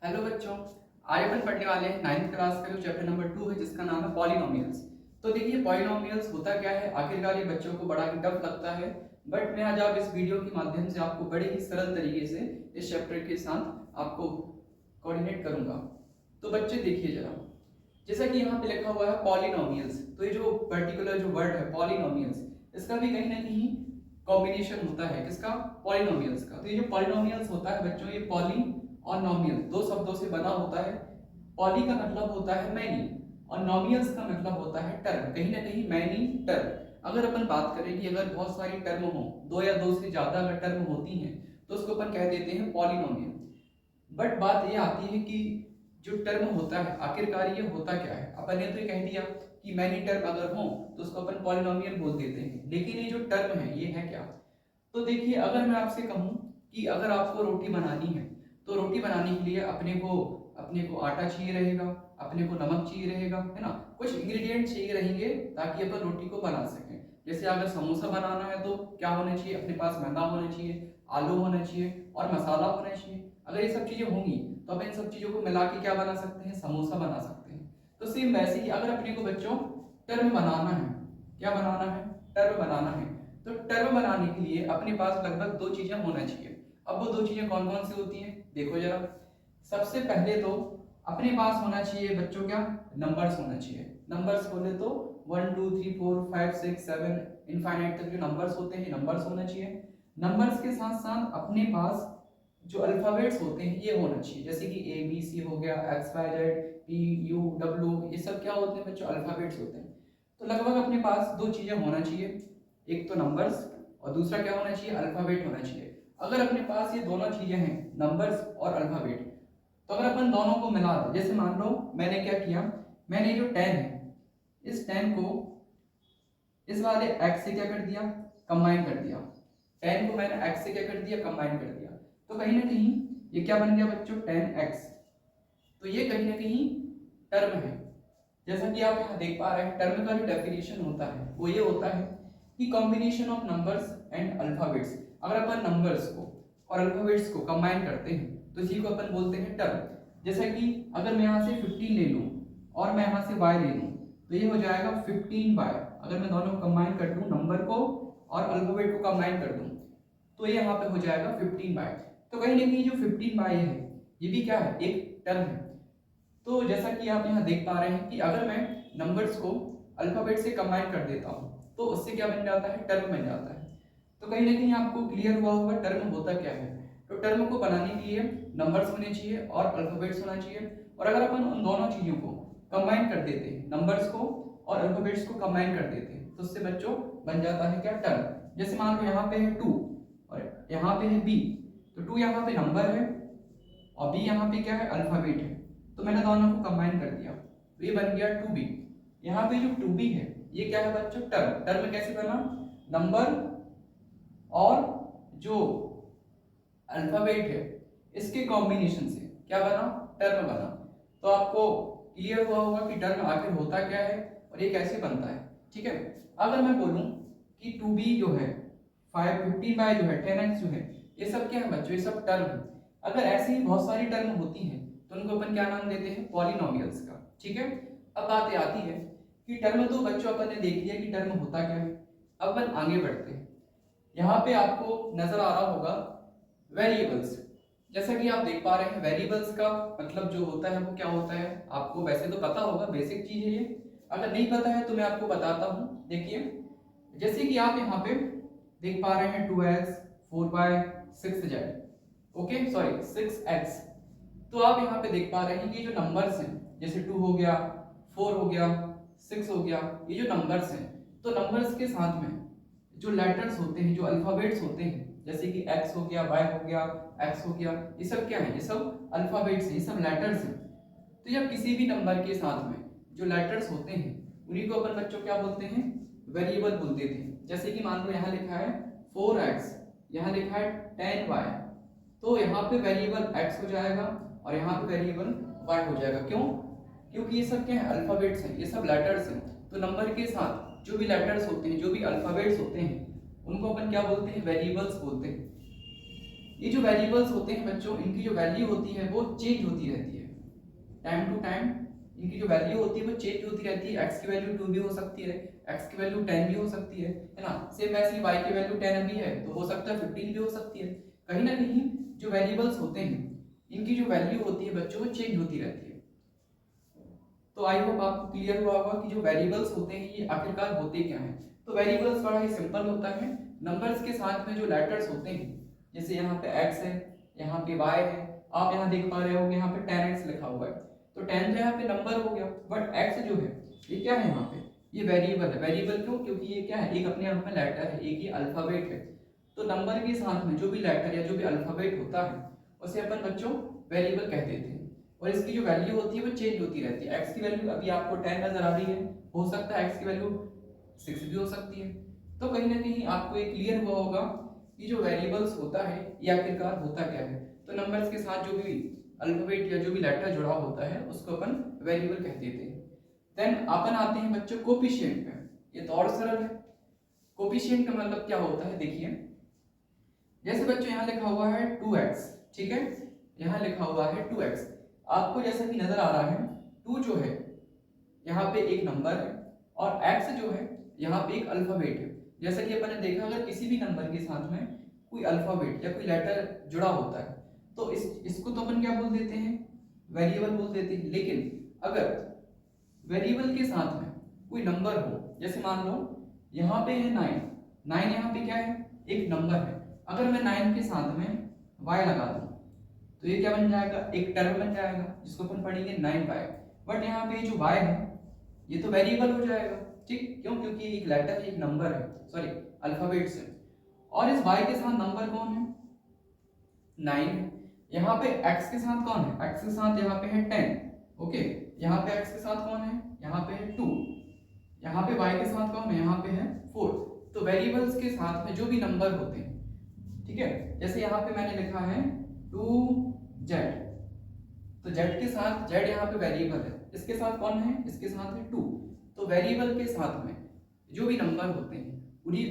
Hello बच्चों, आज अपन पढ़ने वाले हैं 9th क्लास का जो चैप्टर नंबर 2 है जिसका नाम है पॉलिनोमियल्स। तो देखिए पॉलिनोमियल्स होता क्या है, आखिरकार ये बच्चों को बड़ा ही टफ लगता है। बट मैं आज आप इस वीडियो के माध्यम से आपको बड़े ही सरल तरीके से इस चैप्टर के साथ आपको कोऑर्डिनेट करूंगा। तो बच्चे देखिए जरा, जैसा कि यहाँ पे लिखा हुआ है पॉलिनोमियल्स, तो ये जो पर्टिकुलर जो वर्ड है पॉलिनोमियल्स, इसका भी कहीं ना कहीं कॉम्बिनेशन होता है किसका, पॉलिनोमियल्स का। तो ये जो पॉलिनोमियल्स होता है बच्चों, ये पॉली और नॉमियल दो शब्दों से बना होता है। पॉली का मतलब होता है मैनी और नॉमियल्स का मतलब होता है टर्म, कहीं ना कहीं मैनी टर्म। अगर अपन बात करें कि अगर बहुत सारी टर्म हो, दो या दो से ज्यादा अगर टर्म होती हैं तो उसको अपन कह देते हैं पॉलिनोमियल। बट बात ये आती है कि जो टर्म होता है आखिरकार ये होता क्या है। अपन ने तो ये कह दिया कि मैनी टर्म अगर हो तो उसको अपन पॉलिनोमियल बोल देते हैं, लेकिन ये जो टर्म है ये है क्या। तो देखिए, अगर मैं आपसे कहूं कि अगर आपको रोटी बनानी है तो रोटी बनाने के लिए अपने को आटा चाहिए रहेगा, अपने को नमक चाहिए रहेगा, है ना, कुछ इंग्रेडिएंट चाहिए रहेंगे ताकि अपन रोटी को बना सकें। जैसे अगर समोसा बनाना है तो क्या होना चाहिए, अपने पास मैदा होना चाहिए, आलू होना चाहिए और मसाला होना चाहिए। अगर ये सब चीजें होंगी तो अपन इन सब चीजों को मिला के क्या बना सकते हैं, समोसा बना सकते हैं। तो सेम वैसे ही अगर अपने को बच्चों टर्म बनाना है, क्या बनाना है, टर्म बनाना है, तो टर्म बनाने के लिए अपने पास लगभग दो चीजें होना चाहिए। अब वो दो चीजें कौन कौन सी होती हैं, देखो जरा। सबसे पहले तो अपने पास होना चाहिए बच्चों क्या, नंबर्स होना चाहिए। नंबर्स बोले तो 1 2 3 4 5 6 7 इनफाइनाइट तक जो नंबर्स होते हैं नंबर्स होना चाहिए। नंबर्स के साथ साथ अपने पास जो अल्फाबेट्स होते हैं ये होना चाहिए, जैसे कि ABC हो गया, XYZ PUW, ये सब क्या होते हैं बच्चों, अल्फाबेट्स होते हैं। तो लगभग अपने पास दो चीजें होना चाहिए, एक तो नंबर्स और दूसरा क्या होना चाहिए, अल्फाबेट होना चाहिए। अगर अपने पास ये दोनों चीजें हैं, नंबर्स और अल्फाबेट, तो अगर अपन दोनों को मिला दें, जैसे मान लो मैंने क्या किया, मैंने जो 10 है इस 10 को इस वाले x से क्या कर दिया, कंबाइन कर दिया। 10 को मैंने x से क्या कर दिया, कंबाइन कर दिया। तो कहीं ना कहीं ये क्या बन गया बच्चों, 10x। तो ये कहीं ना कहीं टर्म है। जैसा कि आप यहाँ देख पा रहे हैं, टर्म का जो डेफिनेशन होता है वो ये होता है कि combination of numbers and alphabets. अगर अपन नंबर्स को और अल्फाबेट्स को कंबाइन करते हैं तो इसी को अपन बोलते हैं टर्म। जैसा कि अगर मैं यहाँ से 15 ले लूँ और मैं यहाँ से y ले लूँ तो ये हो जाएगा 15y। अगर मैं दोनों को कंबाइन कर दूँ, नंबर को और अल्फाबेट को कंबाइन कर दूँ, तो ये यहाँ पे हो जाएगा 15y। तो कहीं ना कहीं जो 15y है ये भी क्या है, एक टर्म है। तो जैसा कि आप यहाँ देख पा रहे हैं कि अगर मैं नंबर्स को अल्फाबेट से कंबाइन कर देता हूँ तो उससे क्या बन जाता है, टर्म बन जाता है। तो कहीं ना कहीं आपको क्लियर हुआ होगा टर्म होता क्या है। तो टर्म को बनाने के लिए नंबर्स होने चाहिए और अल्फाबेट्स होना चाहिए। और अगर अपन उन दोनों चीजों को कंबाइन कर देते हैं, नंबर्स को और अल्फाबेट्स को कंबाइन कर देते हैं, तो उससे बच्चों बन जाता है क्या, टर्म। जैसे मान लो यहाँ पे है 2 और यहाँ पे है b, तो 2 यहाँ पे नंबर है और b यहाँ पे क्या है, अल्फाबेट है। तो मैंने दोनों को कंबाइन कर दिया तो ये बन गया 2b। यहाँ पे जो 2b है ये क्या है बच्चों, टर्म। टर्म कैसे बना, नंबर और जो अल्फाबेट है इसके कॉम्बिनेशन से क्या बना, टर्म बना। तो आपको क्लियर हुआ होगा कि टर्म आखिर होता क्या है और ये कैसे बनता है। ठीक है, अगर मैं बोलूं कि 2b जो है 15y जो है 10x जो है, ये सब क्या है बच्चों, ये सब टर्म है। अगर ऐसी ही बहुत सारी टर्म होती हैं तो उनको अपन क्या नाम देते हैं, पॉलिनोमियल्स का। ठीक है, अब बात आती है कि टर्म तो बच्चों अपन ने देख लिया कि टर्म होता क्या है। अब अपन आगे बढ़ते हैं। यहाँ पे आपको नजर आ रहा होगा वेरिएबल्स। जैसा कि आप देख पा रहे हैं वेरिएबल्स का मतलब जो होता है वो क्या होता है, आपको वैसे तो पता होगा, बेसिक चीज है ये। अगर नहीं पता है तो मैं आपको बताता हूँ। देखिए, जैसे कि आप यहाँ पे देख पा रहे हैं 2x 4y 6z, okay sorry 6x। तो आप यहाँ पे देख पा रहे हैं कि जो नंबर्स हैं, जैसे 2 हो गया, 4 हो गया, 6 हो गया, ये जो नंबर्स हैं, तो नंबर्स के साथ में जो लेटर्स होते हैं, जो अल्फाबेट्स होते हैं, जैसे कि x हो गया, y हो गया, x हो गया, ये सब क्या है, ये सब अल्फाबेट्स हैं, ये सब लेटर्स हैं। तो जब किसी भी नंबर के साथ में जो लेटर्स होते हैं उन्हीं को अपन बच्चों क्या बोलते हैं, वेरिएबल बोलते थे। जैसे कि मान लो यहाँ लिखा है 4x, यहाँ लिखा है 10y, तो यहाँ पे वेरिएबल x हो जाएगा और यहाँ पे वेरिएबल y हो जाएगा। क्यों, क्योंकि ये सब क्या है, अल्फाबेट्स हैं, ये सब लेटर्स हैं। तो नंबर के साथ जो भी लेटर्स होते हैं, जो भी अल्फाबेट्स होते हैं, उनको अपन क्या बोलते हैं, वेरिएबल्स बोलते हैं। ये जो वेरिएबल्स होते हैं बच्चों, इनकी जो वैल्यू होती है वो चेंज होती रहती है टाइम टू टाइम। इनकी जो वैल्यू होती है वो चेंज होती रहती है। x की वैल्यू 2 भी हो सकती है, x की वैल्यू 10 भी हो सकती है ना। सेम वैसे ही y की वैल्यू 10 अभी है तो हो सकता है 15 भी हो सकती है। कहीं ना कहीं जो वेरिएबल्स होते हैं इनकी जो वैल्यू होती है बच्चों वो चेंज होती रहती है। तो आई होप आपको क्लियर हुआ होगा कि जो वेरिएबल्स होते हैं ये आखिरकार होते क्या हैं। तो वेरिएबल्स बड़ा ही सिंपल होता है। नंबर्स के साथ में जो लेटर्स होते हैं, जैसे यहाँ पे x है, यहाँ पे y है, आप यहाँ देख पा रहे होंगे यहाँ पे 10x लिखा हुआ है, तो 10 तो यहाँ पे नंबर हो गया, बट x जो है ये क्या है, यहाँ पे ये वेरिएबल है। वेरिएबल क्यों? क्योंकि ये क्या है, एक अपने आप में लेटर है, एक ही अल्फाबेट है। तो नंबर के साथ में जो भी लेटर या जो भी अल्फाबेट होता है उसे अपन बच्चों वेरिएबल कह देते हैं। और इसकी जो वैल्यू होती है वो चेंज होती रहती है। x की वैल्यू अभी आपको 10 नजर आ रही है, हो सकता है x की वैल्यू 6 भी हो सकती है। तो कहीं ना कहीं आपको ये क्लियर हुआ होगा कि जो वेरिएबल्स होता है ये आखिरकार होता क्या है। तो नंबर्स के साथ जो भी अल्फाबेट या जो भी लेटर जुड़ा होता है उसको अपन वेरिएबल कह देते हैं। देन अपन आते हैं बच्चों कोफिशिएंट पे। ये तो और सरल है। कोफिशिएंट का मतलब क्या होता है, देखिए जैसे बच्चों यहाँ लिखा हुआ है 2x, ठीक है, यहाँ लिखा हुआ है 2x। आपको जैसा कि नजर आ रहा है 2 जो है यहाँ पे एक नंबर है और x जो है यहाँ पे एक अल्फाबेट है। जैसा कि अपन ने देखा अगर किसी भी नंबर के साथ में कोई अल्फाबेट या कोई लेटर जुड़ा होता है तो इसको तो अपन क्या बोल देते हैं, वेरिएबल बोल देते हैं। लेकिन अगर वेरिएबल के साथ में कोई नंबर हो, जैसे मान लो यहाँ पे है 9, यहाँ पे क्या है, एक नंबर है। अगर मैं 9 के साथ में y लगा दूं तो ये क्या बन जाएगा, एक टर्म बन जाएगा जिसको अपन पढ़ेंगे 9y। बट यहाँ पे जो y है ये तो वेरिएबल हो जाएगा, ठीक, क्यों? क्योंकि एक लेटर एक नंबर है, सॉरी अल्फाबेट्स है। और इस y के साथ नंबर कौन है, 9 है। यहाँ पे x के साथ कौन है, x के साथ यहाँ पे है 10, ओके। यहाँ पे x के साथ कौन है, यहाँ पे है 2। यहाँ पे y के साथ कौन है, यहाँ पे है 4। तो वेरिएबल्स के साथ में जो भी नंबर होते हैं, ठीक है, जैसे यहाँ पे मैंने लिखा है 2z, तो z के साथ z यहाँ पे वेरिएबल है, इसके साथ कौन है, इसके साथ है 2। तो वेरिएबल के साथ में जो भी नंबर होते हैं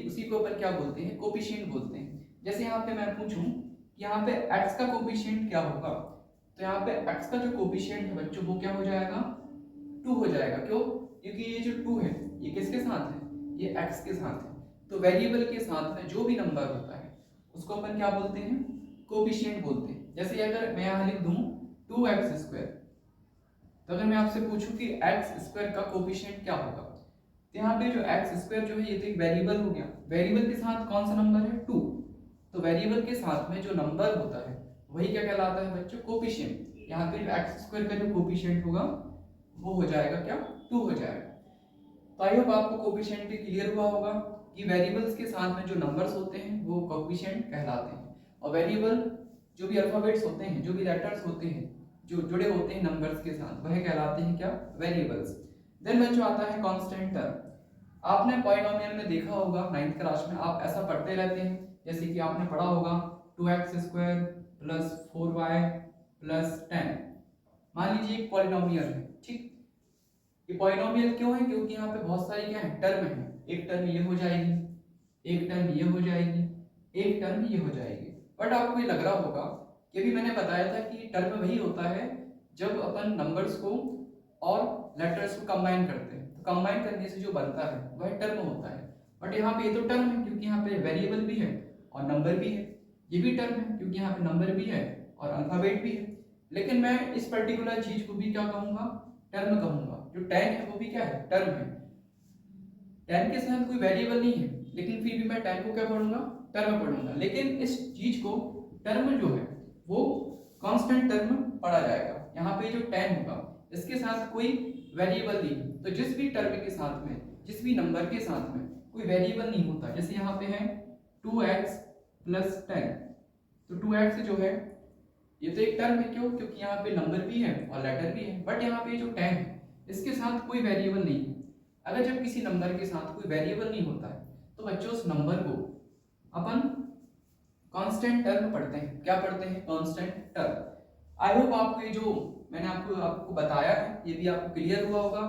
उसी को अपन क्या बोलते हैं, कोफिशिएंट बोलते हैं। जैसे यहाँ पे मैं पूछूं कि यहाँ पे x का कोफिशिएंट क्या होगा, तो यहाँ पे x का जो कोफिशिएंट है बच्चों वो क्या हो जाएगा, 2 हो जाएगा। क्यों? क्योंकि ये जो 2 है ये किसके साथ है, ये x के साथ है। तो वेरिएबल के साथ में जो भी नंबर होता है उसको अपन क्या बोलते हैं, कोफिशिएंट बोलते हैं। जैसे अगर मैं यहाँ लिख दूं 2x², तो अगर मैं आपसे पूछूं कि x² का कोफिशिएंट क्या होगा, तो यहाँ पे जो x² जो है ये तो एक वेरिएबल हो गया। वेरिएबल के साथ कौन सा नंबर है, 2। तो वेरिएबल के साथ में जो नंबर होता है वही क्या कहलाता है बच्चों, कोफिशिएंट। यहाँ पे जो x² का जो कोफिशिएंट होगा वो हो जाएगा क्या, 2 हो जाएगा। तो आई होप आपको कोफिशिएंट भी क्लियर हुआ होगा कि वेरिएबल्स के साथ में जो नंबर्स होते हैं वो कोफिशिएंट कहलाते हैं। और वेरिएबल जो भी अल्फाबेट्स होते हैं, जो भी लेटर्स होते हैं जो जुड़े होते हैं नंबर्स के साथ, वह कहलाते हैं क्या, वेरिएबल्स। देन बच्चों आता है कांस्टेंट टर्म। आपने पॉलिनोमियल में देखा होगा 9th क्लास में, आप ऐसा पढ़ते रहते हैं, जैसे कि आपने पढ़ा होगा 2x² + 4y + 10। मान लीजिए एक पॉलिनोमियल है, ठीक। ये पॉलिनोमियल क्यों है, क्योंकि यहाँ पे बहुत सारी क्या है, टर्म है। एक टर्म ये हो जाएगी, एक टर्म ये हो जाएगी, एक टर्म ये हो जाएगी। बट आपको ये लग रहा होगा कि अभी मैंने बताया था कि टर्म वही होता है जब अपन नंबर्स को और लेटर्स को कंबाइन करते हैं, तो कंबाइन करने से जो बनता है वह टर्म होता है। बट यहाँ पे ये तो टर्म है क्योंकि यहाँ पे वेरिएबल भी है और नंबर भी है। ये भी टर्म है क्योंकि यहाँ पे नंबर भी है और अल्फाबेट भी है। लेकिन मैं इस पर्टिकुलर चीज को भी क्या कहूंगा, टर्म कहूंगा। जो 10 है वो भी क्या है, टर्म है। 10 के साथ कोई वेरिएबल नहीं है, लेकिन फिर भी मैं 10 को क्या पढ़ूंगा, टर्म पढ़ूंगा। लेकिन इस चीज को टर्म जो है वो कांस्टेंट टर्म पढ़ा जाएगा। यहाँ पे जो 10 होगा इसके साथ कोई वेरिएबल नहीं। तो जिस भी टर्म के साथ में, जिस भी नंबर के साथ में कोई वेरिएबल नहीं होता, जैसे यहाँ पे है 2x + 10, तो 2x जो है ये तो एक टर्म है। क्यों? क्योंकि यहाँ पे नंबर भी है और लेटर भी है। बट यहाँ पे जो 10 है इसके साथ कोई वेरिएबल नहीं है। अगर जब किसी नंबर के साथ कोई वेरिएबल नहीं होता है तो बच्चों उस नंबर को अपन कांस्टेंट टर्म पढ़ते हैं। क्या पढ़ते हैं, कांस्टेंट टर्म। आई होप आपको ये जो मैंने आपको बताया है ये भी आपको क्लियर हुआ होगा।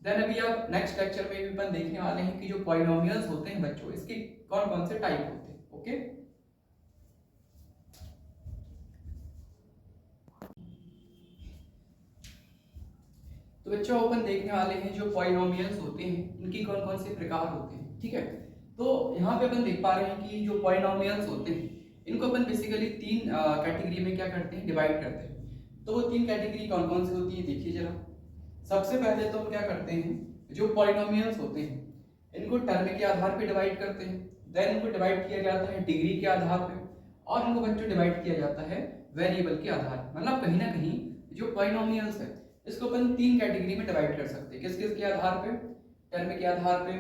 देन अभी आप नेक्स्ट लेक्चर में भी अपन देखने वाले हैं कि जो पॉलिनोमियल्स होते हैं बच्चों, इसके कौन कौन से टाइप होते हैं। ओके। तो बच्चों अपन देखने वाले हैं जो पॉलिनोमियल्स होते हैं इनकी कौन कौन से प्रकार होते हैं, ठीक है। तो यहाँ पे अपन देख पा रहे हैं कि जो पॉलिनोमियल्स होते हैं इनको अपन बेसिकली तीन कैटेगरी में क्या करते हैं, डिवाइड करते हैं। तो वो तीन कैटेगरी कौन कौन सी होती है देखिए जरा। सबसे पहले तो हम क्या करते हैं, जो पॉलिनोमियल्स होते हैं इनको टर्म के आधार पे डिवाइड करते हैं। देन इनको डिवाइड किया जाता है डिग्री के आधार पे, और इनको बच्चों डिवाइड किया जाता है वेरिएबल के आधार पे। मतलब कहीं ना कहीं जो पॉलिनोमियल्स है इसको अपन तीन कैटेगरी में डिवाइड कर सकते हैं। किस किस के आधार पे, टर्म के आधार पे,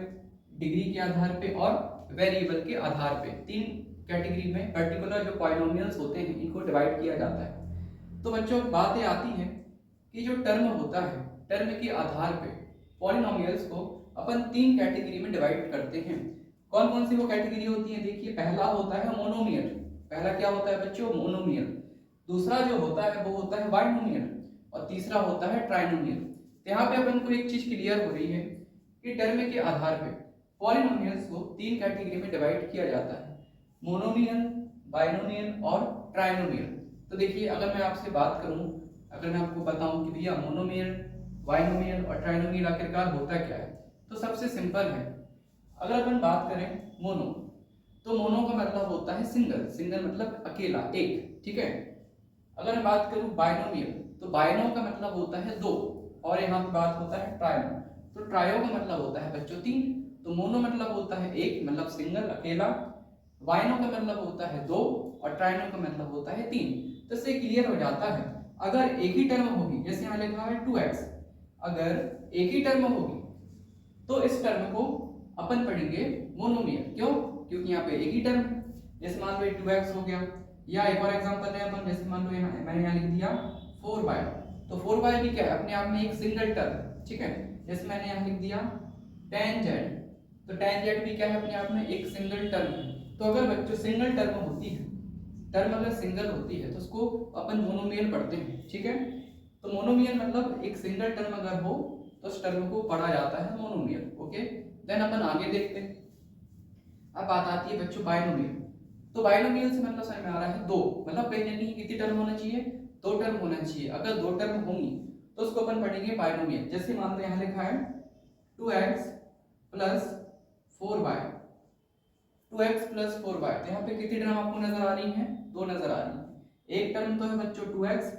डिग्री के आधार पे और वेरिएबल के आधार पे। तीन कैटेगरी में पर्टिकुलर जो पॉलिनोमियल्स होते हैं इनको डिवाइड किया जाता है। तो बच्चों बात ये आती है कि जो टर्म होता है, टर्म के आधार पे पॉलिनोमियल्स को अपन तीन कैटेगरी में डिवाइड करते हैं। कौन कौन सी वो कैटेगरी होती है देखिए। पहला होता है मोनोमियल। पहला क्या होता है बच्चों, मोनोमियल। दूसरा जो होता है वो होता है बाइनोमियल, और तीसरा होता है ट्राइनोमियल। तो यहाँ पे अपन को एक चीज क्लियर हो रही है कि टर्म के आधार पे पॉलिनोमियल्स को तीन कैटेगरी में डिवाइड किया जाता है, मोनोमियल, बाइनोमियल और ट्राइनोमियल। तो देखिए अगर मैं आपसे बात करूं, अगर मैं आपको बताऊं कि भैया मोनोमियल, बाइनोमियल और ट्राइनोमियल आखिरकार होता क्या है, तो सबसे सिंपल है। अगर अपन बात करें मोनो, तो मोनो का मतलब होता है सिंगल। सिंगल मतलब अकेला, एक, ठीक है। अगर मैं बात करूं बाइनोमियल, तो बाइनो का मतलब होता है दो, और यहाँ पे बात होता है ट्राइनो। तो ट्रायो का मतलब होता है बच्चों तीन। तो मोनो मतलब होता है एक, मतलब सिंगल, अकेला। बाइनो का मतलब होता है दो, और ट्राइनो का मतलब होता है तीन। तो इससे क्लियर हो जाता है अगर एक ही टर्म होगी, जैसे यहाँ लिखा है 2x, अगर एक ही टर्म होगी तो इस टर्म को अपन पढ़ेंगे मोनोमियल। क्यों? क्योंकि यहाँ पे एक ही टर्म है। जैसे मान लो 2x हो गया, या एक और एग्जांपल है अपन, जैसे मान लो यहाँ मैंने यहाँ लिख दिया 4y। तो 4y भी क्या है, अपने आप में एक सिंगल टर्म, ठीक है। जैसे मैंने यहाँ लिख दिया 10z, तो 10z भी क्या है, अपने आप में एक सिंगल टर्म है। तो अगर बच्चों सिंगल टर्म होती है, टर्म अगर सिंगल होती है तो उसको अपन मोनोमियल पढ़ते हैं, ठीक है। तो मोनोमियल मतलब एक सिंगल टर्म अगर हो तो उस टर्म को पढ़ा जाता है मोनोमियल, ओके। देन अपन आगे देखते हैं। अब बात आती है बच्चों बाइनोमियल। तो बाइनोमियल से मतलब समझ में आ रहा है दो, मतलब कहीं ना कहीं कितनी टर्म होना चाहिए, दो टर्म होना चाहिए। अगर दो टर्म होंगी तो उसको अपन पढ़ेंगे बाइनोमियल। जैसे मान लो यहाँ लिखा है 2x plus 4y, 2x plus 4y। तो यहाँ पे कितनी टर्म आपको नजर आ रही है, दो नजर आ रही है। एक टर्म तो है बच्चों 2x,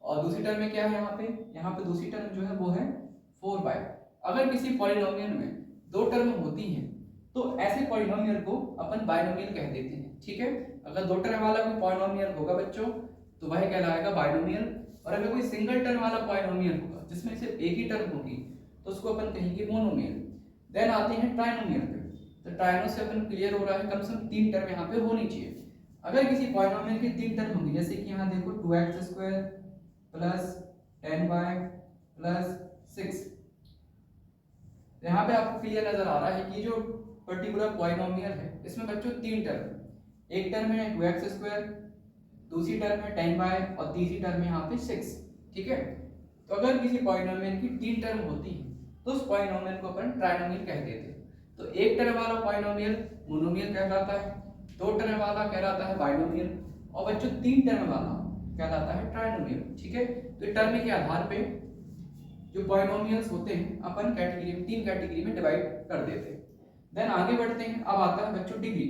और दूसरी टर्म में क्या है, यहाँ पे दूसरी टर्म जो है वो है 4y। अगर किसी पॉलिनोमियल में दो टर्म होती हैं तो ऐसे पॉलिनोमियल को अपन बाइनोमियल कह देते हैं, ठीक है। अगर दो टर्म वाला कोई पॉलिनोमियल होगा बच्चों तो वह कहलाएगा बाइनोमियल, और अगर कोई सिंगल टर्म वाला पॉलिनोमियल होगा जिसमें सिर्फ एक ही टर्म होगी तो उसको अपन कहेंगे मोनोमियल। देन आते हैं ट्राइनोमियल पे। तो ट्राइनो से अपन क्लियर हो रहा है कम से कम तीन टर्म यहाँ पे होनी चाहिए। अगर किसी पॉलिनोमियल की तीन टर्म होंगी, जैसे कि यहाँ देखो 2x square plus 10y plus 6, यहाँ पे आपको क्लियर नजर आ रहा है कि जो पर्टिकुलर पॉलिनोमियल है इसमें बच्चों तीन टर्म, एक टर्म है 2x स्क्वायर, दूसरी टर्म है 10y और तीसरी टर्म है यहाँ पे 6, ठीक है। तो अगर किसी पॉलिनोमियल की तीन टर्म होती है तो उस पॉलिनोमियल को अपन ट्राइनोमियल कह देते हैं। तो एक टर्म वाला पॉलिनोमियल मोनोमियल कहलाता है, दो टर्म वाला कहलाता है बाइनोमियल, और बच्चों तीन टर्म वाला कहलाता है ट्राइनोमियल, ठीक है। तो टर्म के आधार पे जो पॉलिनोमियल्स होते हैं अपन कैटेगरी में, तीन कैटेगरी में डिवाइड कर देते हैं। देन आगे बढ़ते हैं। अब आता है बच्चों डिग्री।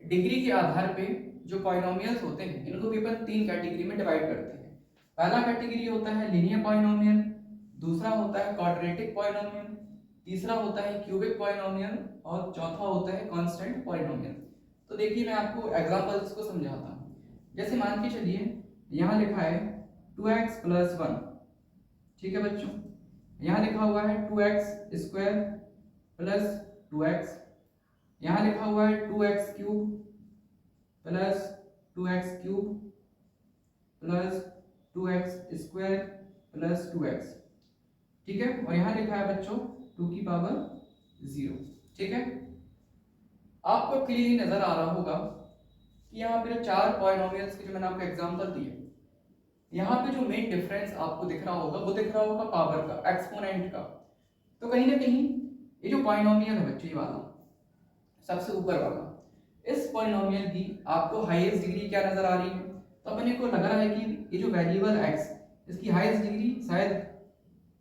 डिग्री के आधार पे जो पॉलिनोमियल्स होते हैं इनको भी अपन तीन कैटेगरी में डिवाइड करते हैं। पहला कैटेगरी होता है लीनियर पॉलिनोमियल, दूसरा होता है क्वाड्रेटिक पॉलिनोमियल, तीसरा होता है क्यूबिक पॉलिनोमियल, और चौथा होता है कांस्टेंट पॉलिनोमियल। तो देखिए मैं आपको एग्जांपल्स को समझाता हूँ। जैसे मान के चलिए यहाँ लिखा है 2x प्लस 1, ठीक है बच्चों। यहाँ लिखा हुआ है 2x स्क्वायर प्लस 2x, यहाँ लिखा हुआ है 2x cube plus 2x cube plus 2x square plus 2x, ठीक है। और यहाँ लिखा है बच्चों 2 की पावर 0, ठीक है। आपको क्लियर नजर आ रहा होगा कि यहाँ पे चार पॉलिनोमियल्स के जो मैंने आपको एग्जांपल दिए, यहाँ पे जो मेन डिफरेंस आपको दिख रहा होगा वो दिख रहा होगा पावर का, एक्सपोनेंट का। तो कहीं ना कहीं ये जो पॉलिनोमियल है बच्चों, ये वाला सबसे ऊपर वाला, इस पॉलिनोमियल की आपको हाईएस्ट डिग्री क्या नजर आ रही है। तो अपने को लग रहा है कि ये जो वेरिएबल x, इसकी हाईएस्ट डिग्री शायद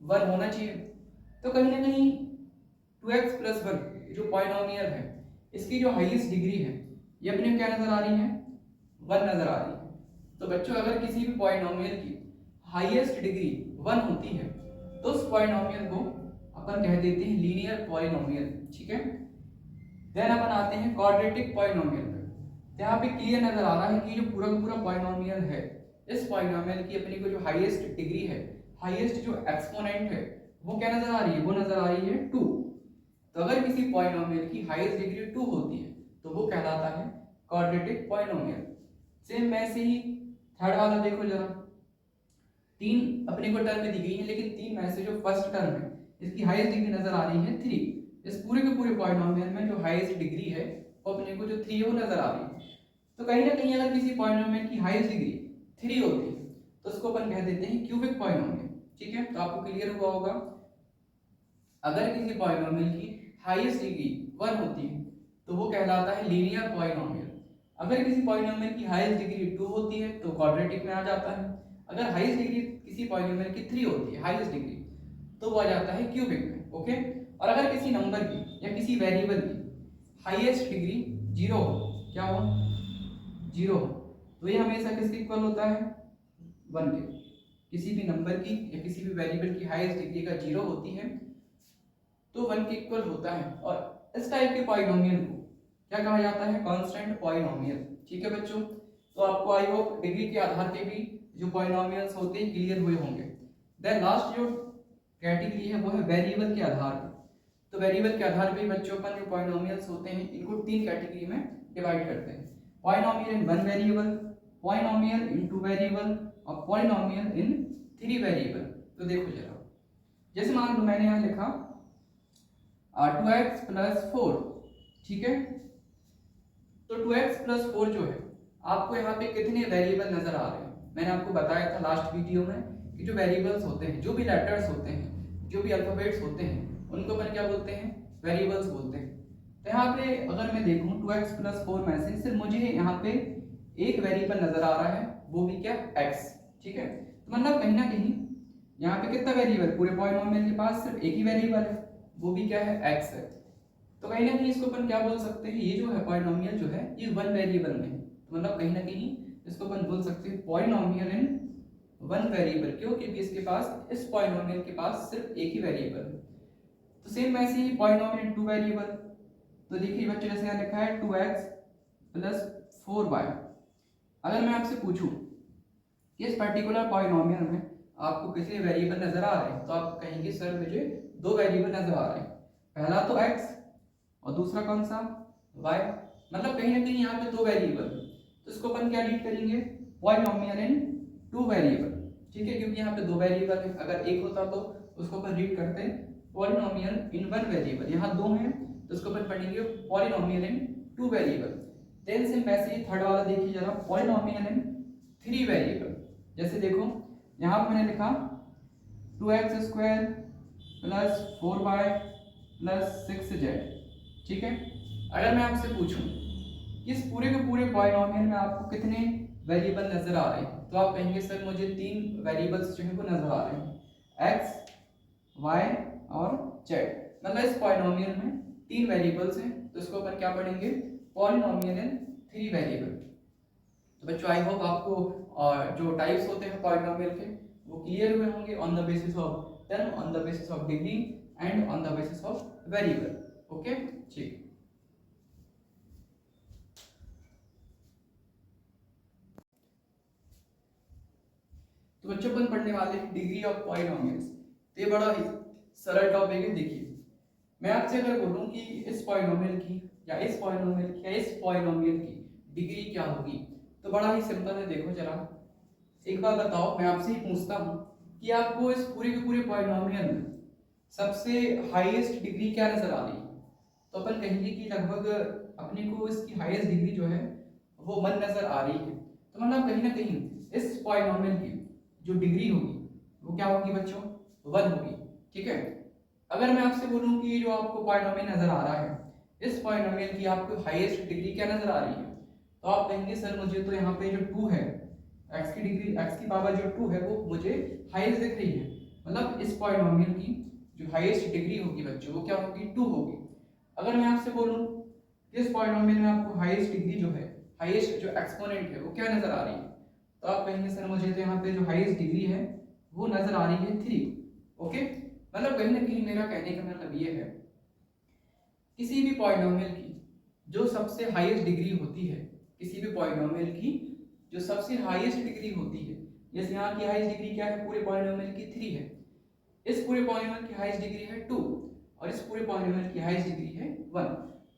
1 होना चाहिए। तो कहीं ना कहीं 2x प्लस 1 जो पॉलिनोमियल है इसकी जो हाईएस्ट डिग्री है ये अपने को क्या नजर आ रही है, 1 नजर आ रही है। तो बच्चों अगर किसी भी पॉलिनोमियल की हाईएस्ट डिग्री 1 होती है तो उस पॉलिनोमियल को अपन कह देते हैं लीनियर पॉलिनोमियल, ठीक है। देन अपन आते हैं क्वाड्रेटिक पॉलिनोमियल पे। तो यहाँ पे क्लियर नजर आ रहा है कि जो पूरा का पूरा पॉलिनोमियल है इस पॉलिनोमियल की अपनी को जो हाईएस्ट डिग्री है, हाईएस्ट जो एक्सपोनेंट है वो क्या नजर आ रही है, वो नजर आ रही है 2। तो अगर किसी पॉलिनोमियल की हाईएस्ट डिग्री 2 होती है तो वो कहलाता है क्वाड्रेटिक पॉलिनोमियल। सेम वैसे ही थर्ड वाला देखो जरा, 3 अपने को टर्म में दी गई है लेकिन 3 में से जो फर्स्ट टर्म है इसकी हाईएस्ट डिग्री नजर आ रही है 3। इस पूरे के पूरे पॉलिनोमियल में जो हाईएस्ट डिग्री है वो अपने को जो 3 है वो नजर आ रही है। तो कहीं ना कहीं अगर किसी पॉलिनोमियल की हाईएस्ट डिग्री 3 होती है तो उसको अपन कह देते हैं क्यूबिक पॉलिनोमियल, ठीक है। तो आपको क्लियर हुआ होगा अगर किसी पॉलिनोमियल की हाईएस्ट डिग्री 1 होती है तो वो कहलाता है लीनियर पॉलिनोमियल। अगर किसी पॉलिनोमियल की हाईएस्ट डिग्री 2 होती है तो क्वाड्रेटिक में आ जाता है। अगर हाईएस्ट डिग्री किसी पॉलिनोमियल की 3 होती है हाईएस्ट डिग्री तो वो आ जाता है क्यूबिक में, ओके। और अगर किसी नंबर की या किसी वेरिएबल की हाईएस्ट डिग्री 0 हो, क्या हो, 0 हो, तो ये हमेशा किसके इक्वल होता है, 1 के। किसी भी नंबर की या किसी भी वेरिएबल की हाईएस्ट डिग्री का 0 होती है तो 1 के इक्वल होता है। और इस टाइप के पॉलिनोमियल को क्या कहा जाता है, कांस्टेंट पॉलिनोमियल, ठीक है बच्चों। तो आपको आई होप डिग्री के आधार पे भी जो पॉलिनोमियल्स होते हैं क्लियर हुए होंगे। देन लास्ट जो कैटेगरी है वो है वेरिएबल के आधार पर। तो वेरिएबल के आधार पे बच्चों अपन जो पॉलिनोमियल्स होते हैं इनको 3 कैटेगरी में डिवाइड करते हैं, पॉलिनोमियल इन 1 वेरिएबल, पॉलिनोमियल इन 2 वेरिएबल और पॉलिनोमियल इन 3 वेरिएबल। तो देखो जरा, जैसे मान लो मैंने यहाँ लिखा 2x प्लस 4, ठीक है। तो 2x प्लस 4 जो है आपको यहाँ पे कितने वेरिएबल नजर आ रहे हैं, मैंने आपको बताया था लास्ट वीडियो में कि जो वेरिएबल्स होते हैं, जो भी लेटर्स होते हैं, जो भी अल्फाबेट्स होते हैं उनको अपन क्या बोलते हैं, वेरिएबल्स बोलते हैं। तो यहाँ पे अगर मैं देखूँ 2x प्लस 4 में से सिर्फ मुझे यहाँ पे एक वेरिएबल नजर आ रहा है, वो भी क्या, x, ठीक है। तो मतलब कहीं ना कहीं यहाँ पे कितना वेरिएबल, पूरे पॉलिनोमियल के पास सिर्फ एक ही वेरिएबल है, वो भी क्या है, x है। तो कहीं ना कहीं इसको अपन क्या बोल सकते हैं, ये जो है पॉलिनोमियल जो है ये 1 वेरिएबल में है। तो मतलब कहीं ना कहीं इसको अपन बोल सकते हैं पॉलिनोमियल इन 1 वेरिएबल। क्यों, क्योंकि इसके पास, इस पॉलिनोमियल के पास सिर्फ एक ही वेरिएबल है। तो सेम वैसे ही पॉलिनोमियल इन 2 वेरिएबल। तो देखिए बच्चे जैसे यहाँ लिखा है 2x प्लस 4y। अगर मैं आपसे पूछूं कि इस पर्टिकुलर पॉलिनोमियल में आपको कितने वेरिएबल नजर आ रहे हैं, तो आप कहेंगे सर मुझे 2 वेरिएबल नजर आ रहे हैं, पहला तो x और दूसरा कौन सा, y। मतलब कहीं ना कहीं यहाँ पे 2 वेरिएबल, तो इसको अपन क्या रीड करेंगे, पॉलिनोमियल इन 2 वेरिएबल, ठीक है। क्योंकि यहाँ पे 2 वेरिएबल है, अगर एक होता तो उसको अपन रीड करते हैं पॉलिनोमियल इन 1 वेरिएबल। यहाँ 2 हैं तो इसको अपन पढ़ेंगे पॉलिनोमियल इन 2 वेरिएबल। देन से वैसे ही थर्ड वाला देखिए जरा, पॉलिनोमियल इन 3 वेरिएबल। जैसे देखो यहाँ पे मैंने लिखा 2x square plus 4y plus 6z, ठीक है। अगर मैं आपसे पूछूं इस पूरे के पूरे पॉलिनोमियल में आपको कितने वेरिएबल नजर आ रहे हैं, तो आप कहेंगे सर मुझे 3 वेरिएबल्स जो है वो नजर आ रहे हैं, x, y और z। मतलब इस पॉलिनोमियल में 3 वेरिएबल्स हैं, तो इसको अपन क्या पढ़ेंगे, पॉलिनोमियल इन 3 वेरिएबल। तो बच्चों आई होप आपको जो टाइप्स होते हैं पॉलिनोमियल के वो क्लियर हुए होंगे on the basis of term, on the basis of degree and on the basis of variable, okay, ठीक। तो बच्चों अपन पढ़ने वाले डिग्री ऑफ पॉलिनोमियल्स। तो ये बड़ा ही सरल टॉपिक है। देखिए मैं आपसे अगर बोलूं कि इस पॉलिनोमियल की या इस पॉलिनोमियल की या इस पॉलिनोमियल की डिग्री क्या होगी, तो बड़ा ही सिंपल है। देखो जरा एक बार बताओ, मैं आपसे ही पूछता हूँ कि आपको इस पूरे के पूरे पॉलिनोमियल में सबसे हाईएस्ट डिग्री क्या नजर आ रही है, तो अपन कहेंगे कि लगभग अपने को इसकी हाईएस्ट डिग्री जो है वो 1 नजर आ रही है। तो मतलब कहीं ना कहीं इस पॉलिनोमियल की जो डिग्री होगी वो क्या होगी बच्चों, 1 होगी, ठीक है। अगर मैं आपसे बोलूं कि जो आपको पॉलिनोमियल नजर आ रहा है इस पॉलिनोमियल की आपको हाईएस्ट डिग्री क्या नजर आ रही है, तो आप कहेंगे सर मुझे तो यहाँ पे जो 2 है, x की डिग्री, x की पावर जो 2 है वो मुझे हाईएस्ट दिख रही है। मतलब इस पॉलिनोमियल की जो हाईएस्ट डिग्री होगी बच्चों वो क्या होगी, 2 होगी। अगर मैं आपसे बोलूं कि इस पॉलिनोमियल में आपको हाईएस्ट डिग्री जो है, हाईएस्ट जो एक्सपोनेंट है वो क्या नजर आ रही है, तो आप कहेंगे सर मुझे तो यहाँ पे जो हाईएस्ट डिग्री है वो नजर आ रही है 3। ओके, मतलब कहीं ना कहीं मेरा कहने का मतलब ये है किसी भी पॉलिनोमियल की जो सबसे हाईएस्ट डिग्री होती है, किसी भी पॉलिनोमियल की जो सबसे हाईएस्ट डिग्री होती है, जैसे यहाँ की हाईएस्ट डिग्री क्या है, पूरे पॉलिनोमियल की 3 है, इस पूरे पॉलिनोमियल की हाईएस्ट डिग्री है 2 और इस पूरे पॉलिनोमियल की हाईएस्ट डिग्री है 1।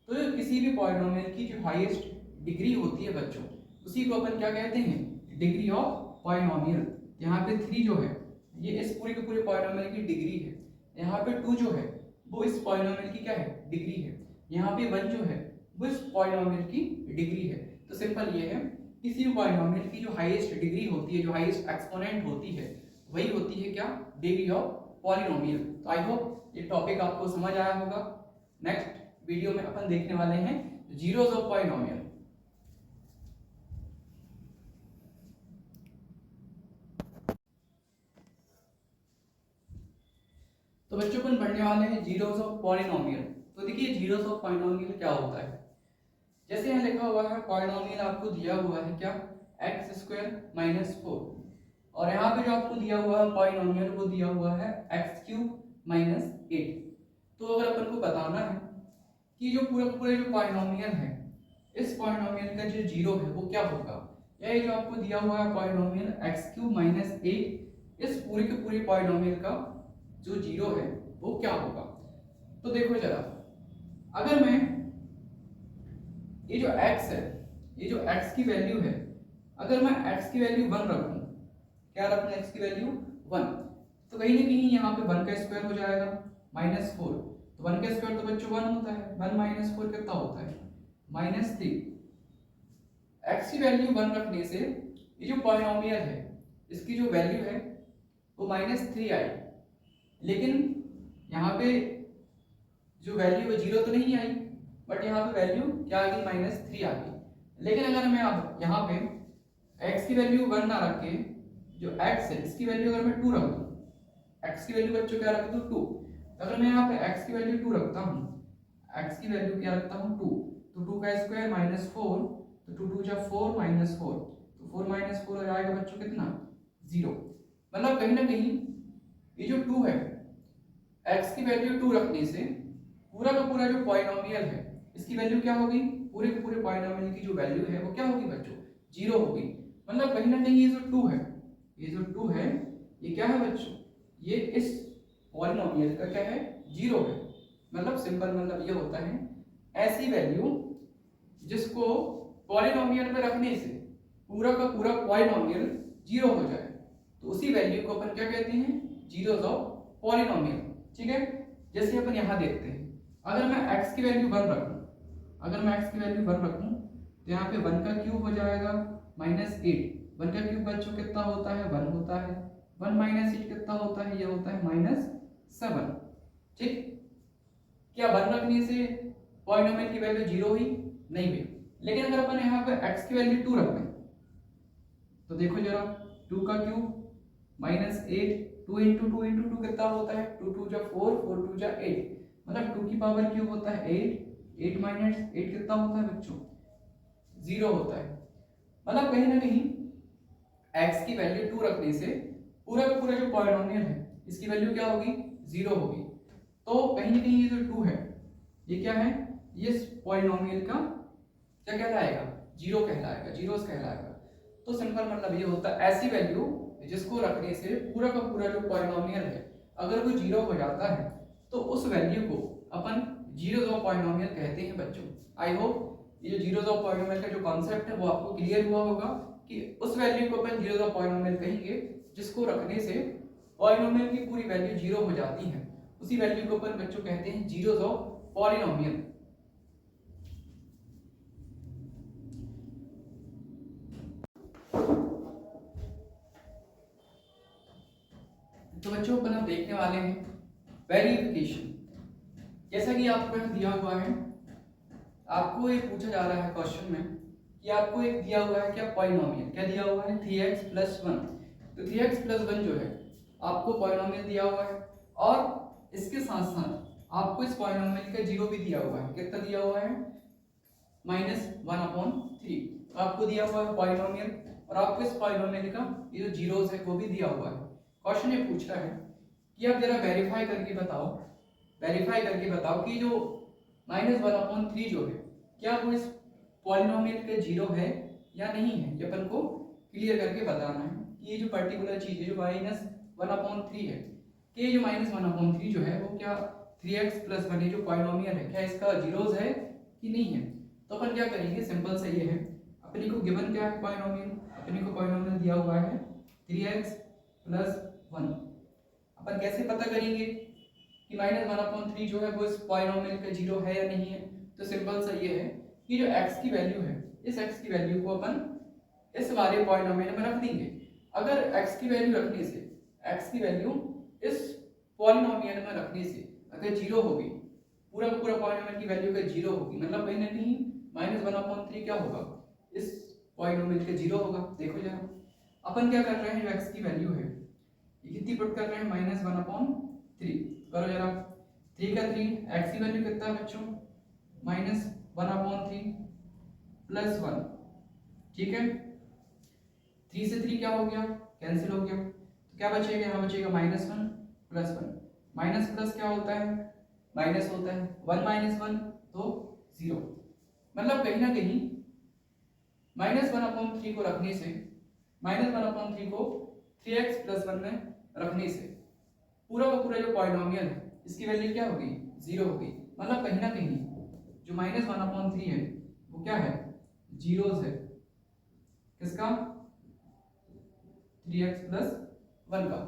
तो किसी भी पॉलिनोमियल की जो हाईएस्ट डिग्री होती है बच्चों, उसी को अपन क्या कहते हैं, डिग्री ऑफ पॉलिनोमियल। यहाँ पे 3 जो है ये इस पूरे के पूरे पॉलिनोमियल की डिग्री है, यहाँ पे 2 जो है वो इस पॉलिनोमियल की क्या है, डिग्री है, यहाँ पे 1 जो है वो इस पॉलिनोमियल की डिग्री है। तो सिंपल ये है किसी भी पॉलिनोमियल की जो हाईएस्ट डिग्री होती है, जो हाईएस्ट एक्सपोनेंट होती है, वही होती है क्या, डिग्री ऑफ पॉलिनोमियल। तो आई होप ये टॉपिक आपको समझ आया होगा। नेक्स्ट वीडियो में अपन देखने वाले हैं जीरोस ऑफ पॉलिनोमियल। तो बच्चों अपन पढ़ने वाले हैं जीरोस ऑफ पॉलिनोमियल। तो देखिए जीरोस ऑफ पॉलिनोमियल क्या होता है, जैसे यहाँ लिखा हुआ है पॉलिनोमियल आपको दिया हुआ है क्या, x² - 4 और यहाँ पे जो आपको दिया हुआ है पॉलिनोमियल वो दिया हुआ है x³ - 8। तो अगर अपन को बताना है कि जो पूरे जो पॉलिनोमियल है, इस पॉलिनोमियल का जो जीरो है वो क्या होगा, या ये जो आपको दिया हुआ है पॉलिनोमियल x³ - 8, इस पूरे के पूरे पॉलिनोमियल का जो जीरो है वो क्या होगा। तो देखो जरा, अगर मैं ये जो x है, ये जो x की वैल्यू है, अगर मैं x की वैल्यू 1 रखूं, क्या रखूं, x की वैल्यू 1, तो कहीं ना कहीं यहाँ पे 1 का स्क्वायर हो जाएगा -4। तो 1 का स्क्वायर तो बच्चों 1 होता है, 1 - 4 कितना होता है, -3। x की वैल्यू 1 रखने से ये जो पॉलिनोमियल है इसकी जो वैल्यू है वो -3 आई, लेकिन यहाँ पे जो वैल्यू है जीरो तो नहीं आई, बट यहाँ पे वैल्यू क्या आ गई, -3 आ गई। लेकिन अगर मैं अब यहाँ पे x की वैल्यू 1 ना रख के जो x है इसकी वैल्यू अगर मैं 2 रख दूँ, x की वैल्यू बच्चों क्या रख दूँ 2, अगर मैं यहाँ पे x की वैल्यू 2 रखता हूँ, x की वैल्यू क्या रखता हूँ 2, तो 2 का स्क्वायर -4, तो 2 2 जा 4 -4, तो 4 - 4 हो जाएगा बच्चों कितना, 0। मतलब कहीं ना कहीं ये जो 2 है, x की वैल्यू 2 रखने से पूरा का पूरा जो पॉलिनोमियल है इसकी वैल्यू क्या होगी, पूरे के पूरे पॉलिनोमियल की जो वैल्यू है वो क्या होगी बच्चों, 0 होगी। मतलब कहीं ना कहीं ये जो 2 है, ये जो 2 है ये क्या है बच्चों, ये इस पॉलिनोमियल का क्या है, 0 है। मतलब सिंपल मतलब ये होता है ऐसी वैल्यू जिसको पॉलिनोमियल में रखने से पूरा का पूरा पॉलिनोमियल 0 हो जाए, तो उसी वैल्यू को अपन क्या कहते हैं, जीरोस ऑफ पॉलिनोमियल। ठीक है, जैसे अपन यहाँ देखते हैं, अगर मैं x की वैल्यू 1 रखूं, अगर मैं x की वैल्यू 1 रखूं तो यहाँ पे 1 का क्यूब हो जाएगा -8। 1 का क्यूब बच्चों कितना होता है, 1 होता है। 1 - 8 कितना होता है, ये होता है -7। ठीक, क्या 1 रखने से पॉलिनोमियल की वैल्यू 0 हुई, नहीं हुई। लेकिन अगर अपन यहाँ पे x की वैल्यू 2 रख दें तो देखो जरा, 2 का क्यूब -8, 2 × 2 × 2 कितना होता है, 2 2 जा 4, 4 2 जा 8, मतलब 2 की पावर क्यूब होता है 8, 8 - 8 कितना होता है बच्चों, 0 होता है। मतलब कहीं ना कहीं x की वैल्यू 2 रखने से पूरा का पूरा जो पॉलिनोमियल है इसकी वैल्यू क्या होगी, 0 होगी। तो कहीं ना कहीं ये जो 2 है ये क्या है, ये इस पॉलिनोमियल का क्या कहलाएगा, 0 कहलाएगा, जीरोस कहलाएगा। तो सिंपल मतलब ये होता है ऐसी वैल्यू जिसको रखने से पूरा का पूरा जो पॉलिनोमियल है अगर वो 0 हो जाता है तो उस वैल्यू को अपन जीरोस ऑफ पॉलिनोमियल कहते हैं बच्चों। आई होप ये जो जीरोस ऑफ पॉलिनोमियल का जो कॉन्सेप्ट है वो आपको क्लियर हुआ होगा कि उस वैल्यू को अपन जीरोस ऑफ पॉलिनोमियल कहेंगे जिसको रखने से पॉलिनोमियल की पूरी वैल्यू 0 हो जाती है, उसी वैल्यू को अपन बच्चों कहते हैं जीरोस ऑफ पॉलिनोमियल। तो बच्चों अपन अब देखने वाले हैं वेरिफिकेशन। जैसा कि आपको यहाँ दिया हुआ है, आपको ये पूछा जा रहा है क्वेश्चन में कि आपको एक दिया हुआ है क्या, पॉलिनोमियल क्या दिया हुआ है, 3x + 1। तो 3x + 1 जो है आपको पॉलिनोमियल दिया हुआ है और इसके साथ साथ आपको इस पॉलिनोमियल का जीरो भी दिया हुआ है। कितना दिया हुआ है? -1/3 आपको दिया हुआ है पॉलिनोमियल, और आपको इस पॉलिनोमियल का ये जो जीरोस है वो भी दिया हुआ है। क्वेश्चन ये पूछ रहा है कि आप जरा वेरीफाई करके बताओ कि जो -1/3 जो है क्या वो इस पॉलिनोमियल के जीरो है या नहीं है। ये अपन को क्लियर करके बताना है कि ये जो पर्टिकुलर चीज है जो -1/3 है, कि ये जो -1/3 जो है वो क्या 3x + 1 जो पॉलिनोमियल है क्या इसका जीरोस है कि नहीं है। तो अपन क्या करेंगे, सिंपल सा ये है, अपने को गिवन क्या है पॉलिनोमियल, अपने को पॉलिनोमियल दिया हुआ है 3x + 1। अपन कैसे पता करेंगे कि -1/3 जो है वो इस पॉलिनोमियल का जीरो है या नहीं है। तो सिंपल सा ये है कि जो x की वैल्यू है, इस x की वैल्यू को अपन इस वाले पॉलिनोमियल में रख देंगे। अगर x की वैल्यू रखने से, x की वैल्यू इस पॉलिनोमियल में रखने से अगर जीरो होगी, पूरा का पूरा पॉलिनोमियल की वैल्यू अगर जीरो होगी, मतलब कहीं ना कहीं -1/3 क्या होगा, इस पॉलिनोमियल का जीरो होगा। देखो जरा अपन क्या कर रहे हैं, जो x की वैल्यू है ये कितनी पुट कर रहे हैं, -1/3। करो जरा 3 का 3, x की वैल्यू कितना है बच्चों, -1/3 + 1। ठीक है, 3 से 3 क्या हो गया, कैंसिल हो गया। तो क्या बचेगा, यहाँ बचेगा -1 + 1। माइनस प्लस क्या होता है, माइनस होता है। 1 - 1 तो 0। मतलब कहीं ना कहीं -1/3 को रखने से, -1/3 को 3x + 1 में रखने से पूरा का पूरा जो पॉलिनोमियल है इसकी वैल्यू क्या होगी, 0 होगी। मतलब कहीं ना कहीं जो -1/3 है वो क्या है, जीरोस है। किसका, 3x + 1 का।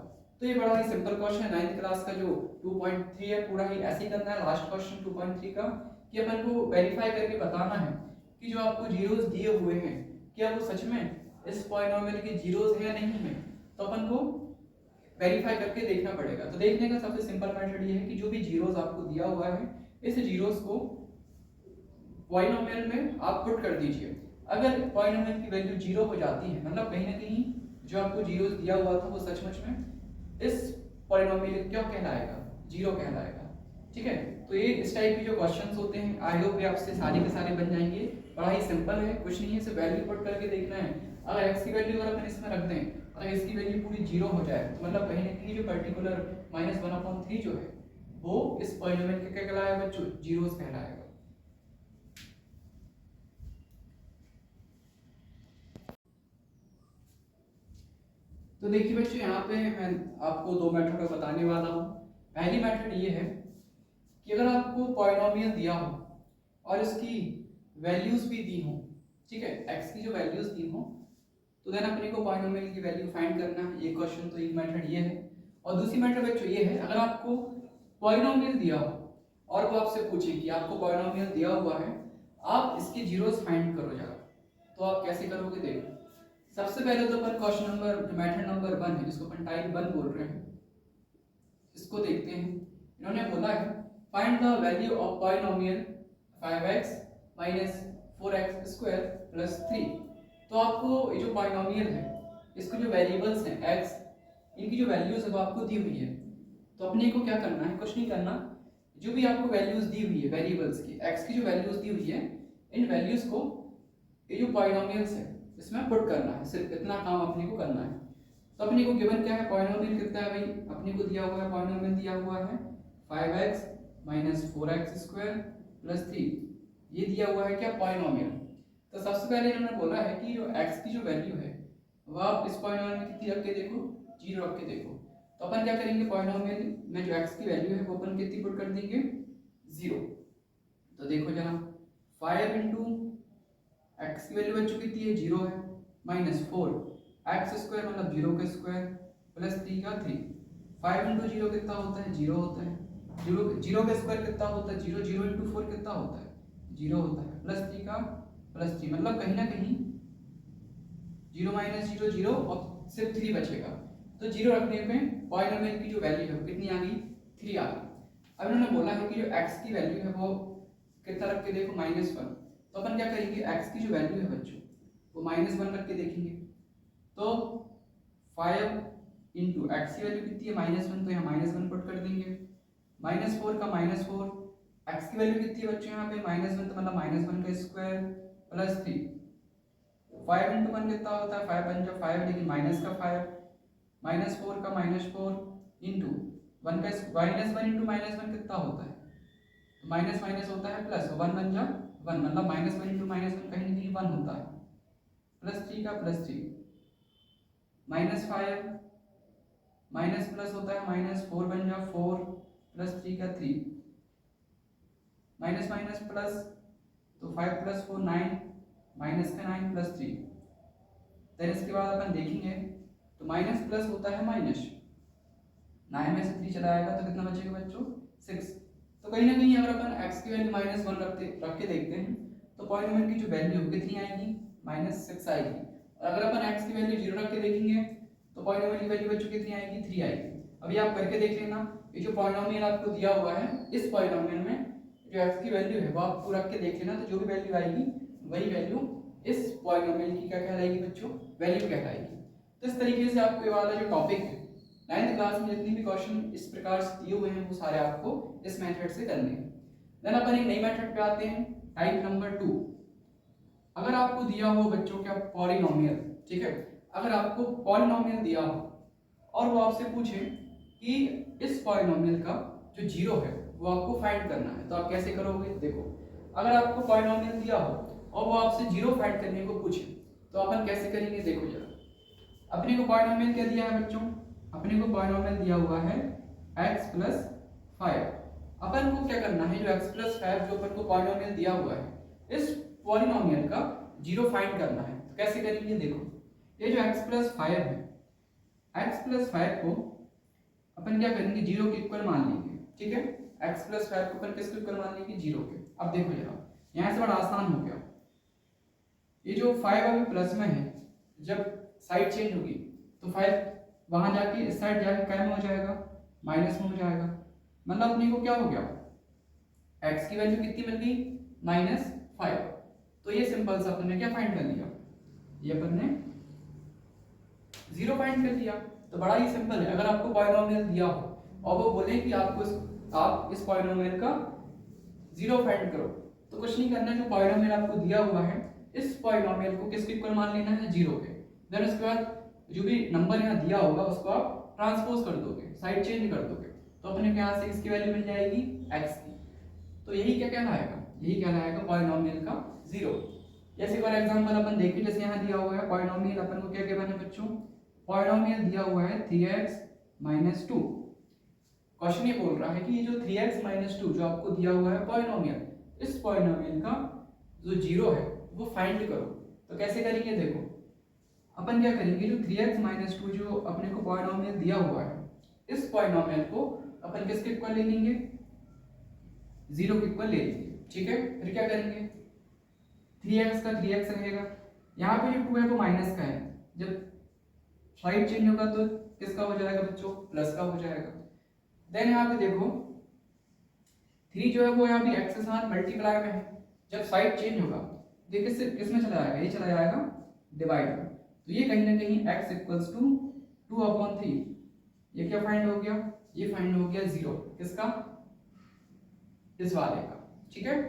तो ये बड़ा ही सिंपल क्वेश्चन है, 9th क्लास का जो 2.3 है पूरा ही ऐसे ही करना है। लास्ट क्वेश्चन 2.3 का कि अपन को वेरीफाई करके बताना है कि जो आपको जीरोस दिए हुए हैं क्या वो सच में इस पॉलिनोमियल के जीरोस है या नहीं है। तो अपन को वेरीफाई करके देखना पड़ेगा। तो देखने का सबसे सिंपल मेथड ये है कि जो भी जीरोस आपको दिया हुआ है इस जीरोस को पॉलिनोमियल में आप पुट कर दीजिए। अगर पॉलिनोमियल की वैल्यू 0 हो जाती है, मतलब कहीं ना कहीं जो आपको जीरोस दिया हुआ था वो सचमुच में इस पॉलिनोमियल क्या कहलाएगा, 0 कहलाएगा। ठीक है, तो ये इस टाइप के जो क्वेश्चंस होते हैं आई होप ये आपसे सारे के सारे बन जाएंगे। बड़ा ही सिंपल है, कुछ नहीं है, सिर्फ वैल्यू पुट करके देखना है। अगर x की वैल्यू अगर अपन इसमें रख दें, अगर इसकी वैल्यू पूरी 0 हो जाए तो मतलब कहीं ना कहीं जो पर्टिकुलर -1/3 जो है वो इस पॉलिनोमियल का क्या कहलाएगा बच्चों, जीरोस कहलाएगा। तो देखिए बच्चों यहाँ पे मैं आपको दो मेथड बताने वाला हूँ। पहली मेथड ये है कि अगर आपको पॉलिनोमियल दिया हो और इसकी वैल्यूज भी दी हो, ठीक है, x की जो वैल्यूज दी हो, तो देन अपने को पॉलिनोमियल की वैल्यू फाइंड करना है। ये क्वेश्चन तो एक मेथड ये है। और दूसरी मेथड बच्चों ये है, अगर आपको पॉलिनोमियल दिया हो और वो आपसे पूछे कि आपको पॉलिनोमियल दिया हुआ है, आप इसके जीरोस फाइंड करो जरा, तो आप कैसे करोगे देखो। सबसे पहले तो अपन क्वेश्चन नंबर मेथड नंबर 1 है जिसको अपन टाइप 1 बोल रहे हैं, इसको देखते हैं। इन्होंने बोला है find the value of polynomial 5x - 4x² + 3। तो आपको ये जो पॉलिनोमियल है इसके जो वेरिएबल्स हैं x, इनकी जो वैल्यूज है वो आपको दी हुई है। तो अपने को क्या करना है, कुछ नहीं करना, जो भी आपको वैल्यूज दी हुई है वेरिएबल्स की, x की जो वैल्यूज दी हुई है इन वैल्यूज को ये जो पॉलिनोमियल्स है इसमें पुट करना है। सिर्फ इतना काम अपने को करना है। तो अपने को गिवन क्या है, पॉलिनोमियल कितना है भाई, अपने को दिया हुआ है, पॉलिनोमियल दिया हुआ है 5x - 4x² + 3। ये दिया हुआ है क्या, पॉलिनोमियल। तो सबसे पहले इन्होंने बोला है कि जो x की जो वैल्यू है वो आप इस पॉलिनोमियल में कितनी रख के देखो, 0 रख के देखो। तो अपन क्या करेंगे, पॉलिनोमियल में जो x की वैल्यू है वो अपन कितनी पुट कर देंगे, 0। तो देखो जरा 5 × x की वैल्यू बच्चों कितनी है, 0 है, -4 x² मतलब 0 का स्क्वायर + 3 का 3। 5 × 0 कितना होता है, 0 होता है। 0 का स्क्वायर कितना होता है, 0 0 × 4 कितना होता है, 0 होता है, +3 का +3। मतलब कहीं ना कहीं 0 - 0 0 और सिर्फ 3 बचेगा। तो 0 रखने पे पॉलिनोमियल की जो वैल्यू है कितनी आ गई, 3 आ गई। अब इन्होंने बोला है कि जो x की वैल्यू है वो कितना रख के देखो, -1। तो अपन क्या करेंगे, x की जो वैल्यू है बच्चों वो -1 रख के देखेंगे। तो 5 इंटू एक्स की वैल्यू कितनी है -1, तो यहाँ -1 पुट कर देंगे, -4 का -4, एक्स की वैल्यू कितनी है बच्चों यहाँ पे -1, तो मतलब -1 का स्क्वायर प्लस 3, 5 इंटू 1 कितना होता है 5 5 5, लेकिन माइनस का 5, -4 का -4 इंटू 1 का -1 इंटू -1 कितना होता है, तो माइनस माइनस होता है प्लस, 1 बन जा 1, मतलब -1 इंटू -1 कहीं ना कहीं 1 होता है, प्लस 3 का प्लस 3, -5 माइनस प्लस होता है -4 बन जा 4, प्लस 3 का 3, माइनस माइनस प्लस, तो 5 प्लस 4 9, माइनस का 9 प्लस 3, देन इसके बाद अपन देखेंगे तो माइनस प्लस होता है माइनस, 9 में से 3 चला आएगा तो कितना बचेगा बच्चों 6। तो कहीं ना कहीं अगर अपन x की वैल्यू -1 रख के देखते हैं तो पॉलिनोमियल की जो वैल्यू कितनी आएगी -6 आएगी, और अगर अपन x की वैल्यू 0 रख के देखेंगे तो पॉलिनोमियल की वैल्यू बच्चों कितनी आएगी 3 आएगी। अभी आप करके देख लेना, ये जो पॉलिनोमियल आपको दिया हुआ है इस पॉलिनोमियल में जो x की वैल्यू है वो आपको रख के देख लेना, तो जो भी वैल्यू आएगी वही वैल्यू इस पॉलिनोमियल की क्या कहलाएगी बच्चों, वैल्यू कहलाएगी। तो इस तरीके से आपको ये वाला जो टॉपिक है 9th क्लास में जितनी भी क्वेश्चन इस प्रकार से दिए हुए हैं वो सारे आपको इस मेथड से करने हैं। देन अपन एक नई मेथड पे आते हैं, टाइप नंबर 2। अगर आपको दिया हो बच्चों क्या पॉलिनोमियल, ठीक है, अगर आपको पॉलिनोमियल दिया हो और वो आपसे पूछे कि इस पॉलिनोमियल का जो जीरो है वो आपको फाइंड करना है, तो आप कैसे करोगे। देखो, अगर आपको पॉलिनोमियल दिया हो और वो आपसे जीरो फाइंड करने को पूछे तो अपन कैसे करेंगे। देखो जरा, अपने को पॉलिनोमियल क्या दिया है बच्चों, अपने को पॉलिनोमियल दिया हुआ है x प्लस 5। अपन को क्या करना है, जो x प्लस 5 जो अपन को पॉलिनोमियल दिया हुआ है इस पॉलिनोमियल का जीरो फाइंड करना है। तो कैसे करेंगे, देखो ये जो x प्लस 5 है, x प्लस 5 को अपन क्या करेंगे जीरो के इक्वल मान लेंगे, ठीक है। x प्लस 5 को अपन किसके इक्वल मान लेंगे, जीरो के। अब देखो जरा, यहाँ से बड़ा आसान हो गया, ये जो 5 अभी प्लस में है, जब साइड चेंज होगी तो 5 वहां जाके इस साइड जाके क्या में हो जाएगा, माइनस में हो जाएगा। मतलब अपने को क्या हो गया, x की वैल्यू कितनी मिल गई -5। तो ये सिंपल सा अपन ने क्या फाइंड कर लिया, ये अपन ने जीरो फाइंड कर लिया। तो बड़ा ही सिंपल है, अगर आपको पॉलिनोमियल दिया हो और वो बोले कि आप इस पॉलिनोमियल का जीरो फाइंड करो, तो कुछ नहीं करना, जो पॉलिनोमियल आपको दिया हुआ है इस पॉलिनोमियल को किसके इक्वल मान लेना है, जीरो के। देन उसके बाद जो भी नंबर यहाँ दिया होगा उसको आप ट्रांसपोज कर दोगे, साइड चेंज कर दोगे, तो अपने को यहाँ से इसकी वैल्यू मिल जाएगी x की। तो यही क्या कहलाएगा, यही कहलाएगा पॉलिनोमियल का जीरो। जैसे फॉर एग्जांपल अपन देखें, जैसे यहाँ दिया हुआ है पॉलिनोमियल, अपन को क्या गिवन है बच्चों, पॉलिनोमियल दिया हुआ है 3x - 2। क्वेश्चन ये बोल रहा है कि ये जो 3x - 2 जो आपको दिया हुआ है पॉलिनोमियल, इस पॉलिनोमियल का जो जीरो है वो फाइंड करो। तो कैसे करेंगे, देखो अपन क्या करेंगे, जो 3x - 2 जो अपने को पॉलिनोमियल दिया हुआ है इस पॉलिनोमियल को अपन किसके इक्वल ले लेंगे, जीरो के इक्वल ले लेंगे, ठीक है। फिर क्या करेंगे, 3x का 3x रहेगा, यहाँ पे जो 2 है वो माइनस का है, जब साइड चेंज होगा तो किसका हो जाएगा बच्चों, प्लस का हो जाएगा। देन यहाँ पे देखो 3 जो है वो यहाँ भी x के साथ मल्टीप्लाई में है, जब साइड चेंज होगा देखिए किस में चला जाएगा, ये चला जाएगा डिवाइड में। तो ये कहीं ना कहीं x इक्वल्स टू 2/3, ये क्या फाइंड हो गया, ये फाइंड हो गया जीरो, किसका, इस वाले का, ठीक है।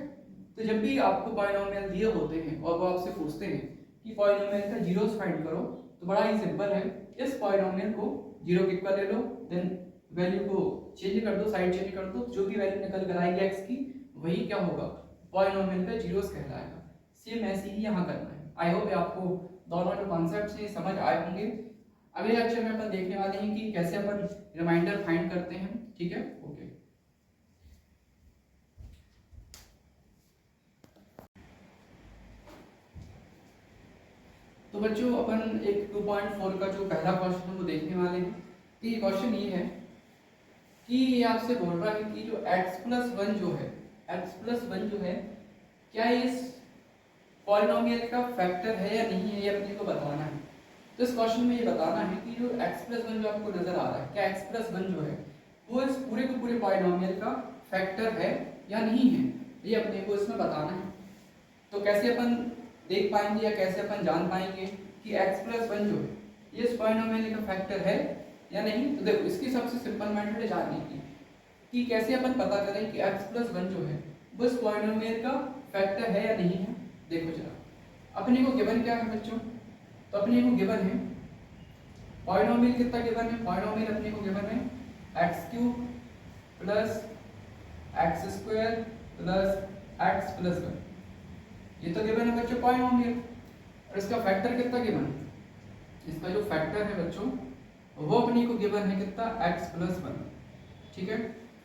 तो जब भी आपको पॉलिनोमियल दिए होते हैं और वो आपसे पूछते हैं कि पॉलिनोमियल का जीरोस फाइंड करो, तो बड़ा ही सिंपल है, इस पॉलिनोमियल को जीरो के इक्वल ले लो, देन वैल्यू को चेंज कर दो, साइड चेंज कर दो, जो भी वैल्यू निकल कर आएगी x की वही क्या होगा, पॉलिनोमियल का जीरोस कहलाएगा। सेम ऐसे ही यहाँ करना है। आई होप आपको दोनों जो कॉन्सेप्ट से समझ आए होंगे। अगले लेक्चर में अपन देखने वाले हैं कि कैसे अपन रिमाइंडर फाइंड करते हैं, ठीक है। ओके, तो बच्चों अपन एक 2.4 का जो पहला क्वेश्चन है वो देखने वाले हैं। तो ये क्वेश्चन ये है कि ये आपसे बोल रहा है कि जो x+1 जो है, x+1 जो है क्या इस पॉलिनोमियल का फैक्टर है या नहीं है, ये अपने को बताना है। तो इस क्वेश्चन में ये बताना है कि जो x+1 जो आपको नजर आ रहा है, क्या x+1 जो है वो इस पूरे के पूरे पॉलिनोमियल का फैक्टर है या नहीं है, ये अपने को इसमें बताना है। तो कैसे अपन देख पाएंगे या कैसे अपन जान पाएंगे कि x+1 जो है ये इस पॉलिनोमियल का फैक्टर है या नहीं? तो देखो इसकी सबसे सिंपल मेथड है जानने की कि कैसे अपन पता करें कि x प्लस 1 जो है वो इस पॉलिनोमियल का फैक्टर है या नहीं है। देखो जरा अपने को गिवन क्या है बच्चों, तो अपने को गिवन है पॉलिनोमियल कितना गिवन है, पॉलिनोमियल अपने को गिवन है x³ plus x² plus x plus 1, ये तो गिवन है बच्चों पॉलिनोमियल। और इसका फैक्टर कितना गिवन है, इसका जो फैक्टर है बच्चों वो अपने को गिवन है कितना x प्लस 1, ठीक है।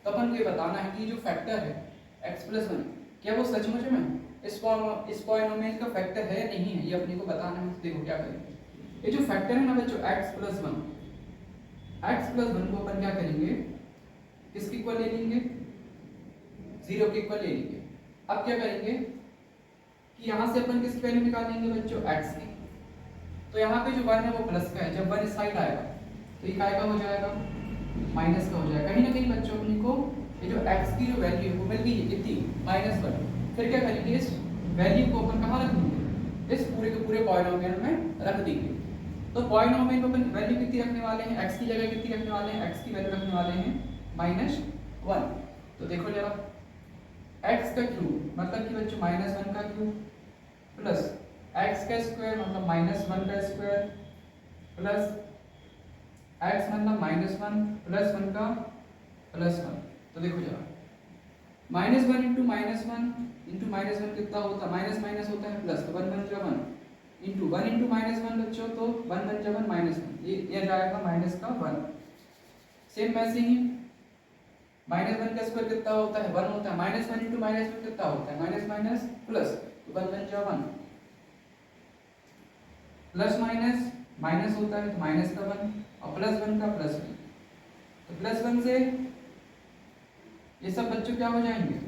तो अपन को ये बताना है कि जो फैक्टर है x प्लस 1 क्या वो सचमुच में इस पॉलिनोमियल का फैक्टर है या नहीं है, ये अपने को बताना है। देखो क्या करेंगे, ये जो फैक्टर है ना बच्चों x प्लस 1 को अपन क्या करेंगे, किसके इक्वल ले लेंगे, 0 के इक्वल ले लेंगे। अब क्या करेंगे कि यहाँ से अपन किसकी वैल्यू निकालेंगे बच्चों x की, तो यहाँ पे जो 1 है वो प्लस का है, जब 1 इस साइड आएगा तो ये काय का हो जाएगा, माइनस का हो जाएगा। कहीं ना कहीं बच्चों अपने को ये जो x की जो वैल्यू है वो मिल गई है कितनी, -1। फिर क्या करेंगे, इस वैल्यू को अपन कहाँ रख देंगे, इस पूरे के पूरे पॉलिनोमियल में रख देंगे। तो पॉलिनोमियल में अपन वैल्यू कितनी रखने वाले हैं, x की जगह कितनी रखने वाले हैं, x की वैल्यू रखने वाले हैं -1। तो देखो जरा x का क्यूब मतलब कि बच्चों -1 का क्यूब प्लस x का स्क्वायर मतलब -1 का स्क्वायर प्लस x मतलब -1 प्लस 1 का प्लस 1। तो देखो जरा -1 इंटू -1 कितना होता है, माइनस माइनस होता है प्लस, तो 1 बन जाएगा 1 इंटू -1 बच्चों, तो 1 बन जाएगा -1, ये जाएगा माइनस का 1। सेम वैसे ही -1 का स्क्वायर कितना होता है, 1 होता है, -1 इंटू -1 कितना होता है, माइनस माइनस प्लस, तो 1 बन जाएगा 1 प्लस माइनस माइनस होता है तो माइनस का 1 और प्लस 1 का प्लस 1। तो प्लस 1 से ये सब बच्चों क्या हो जाएंगे,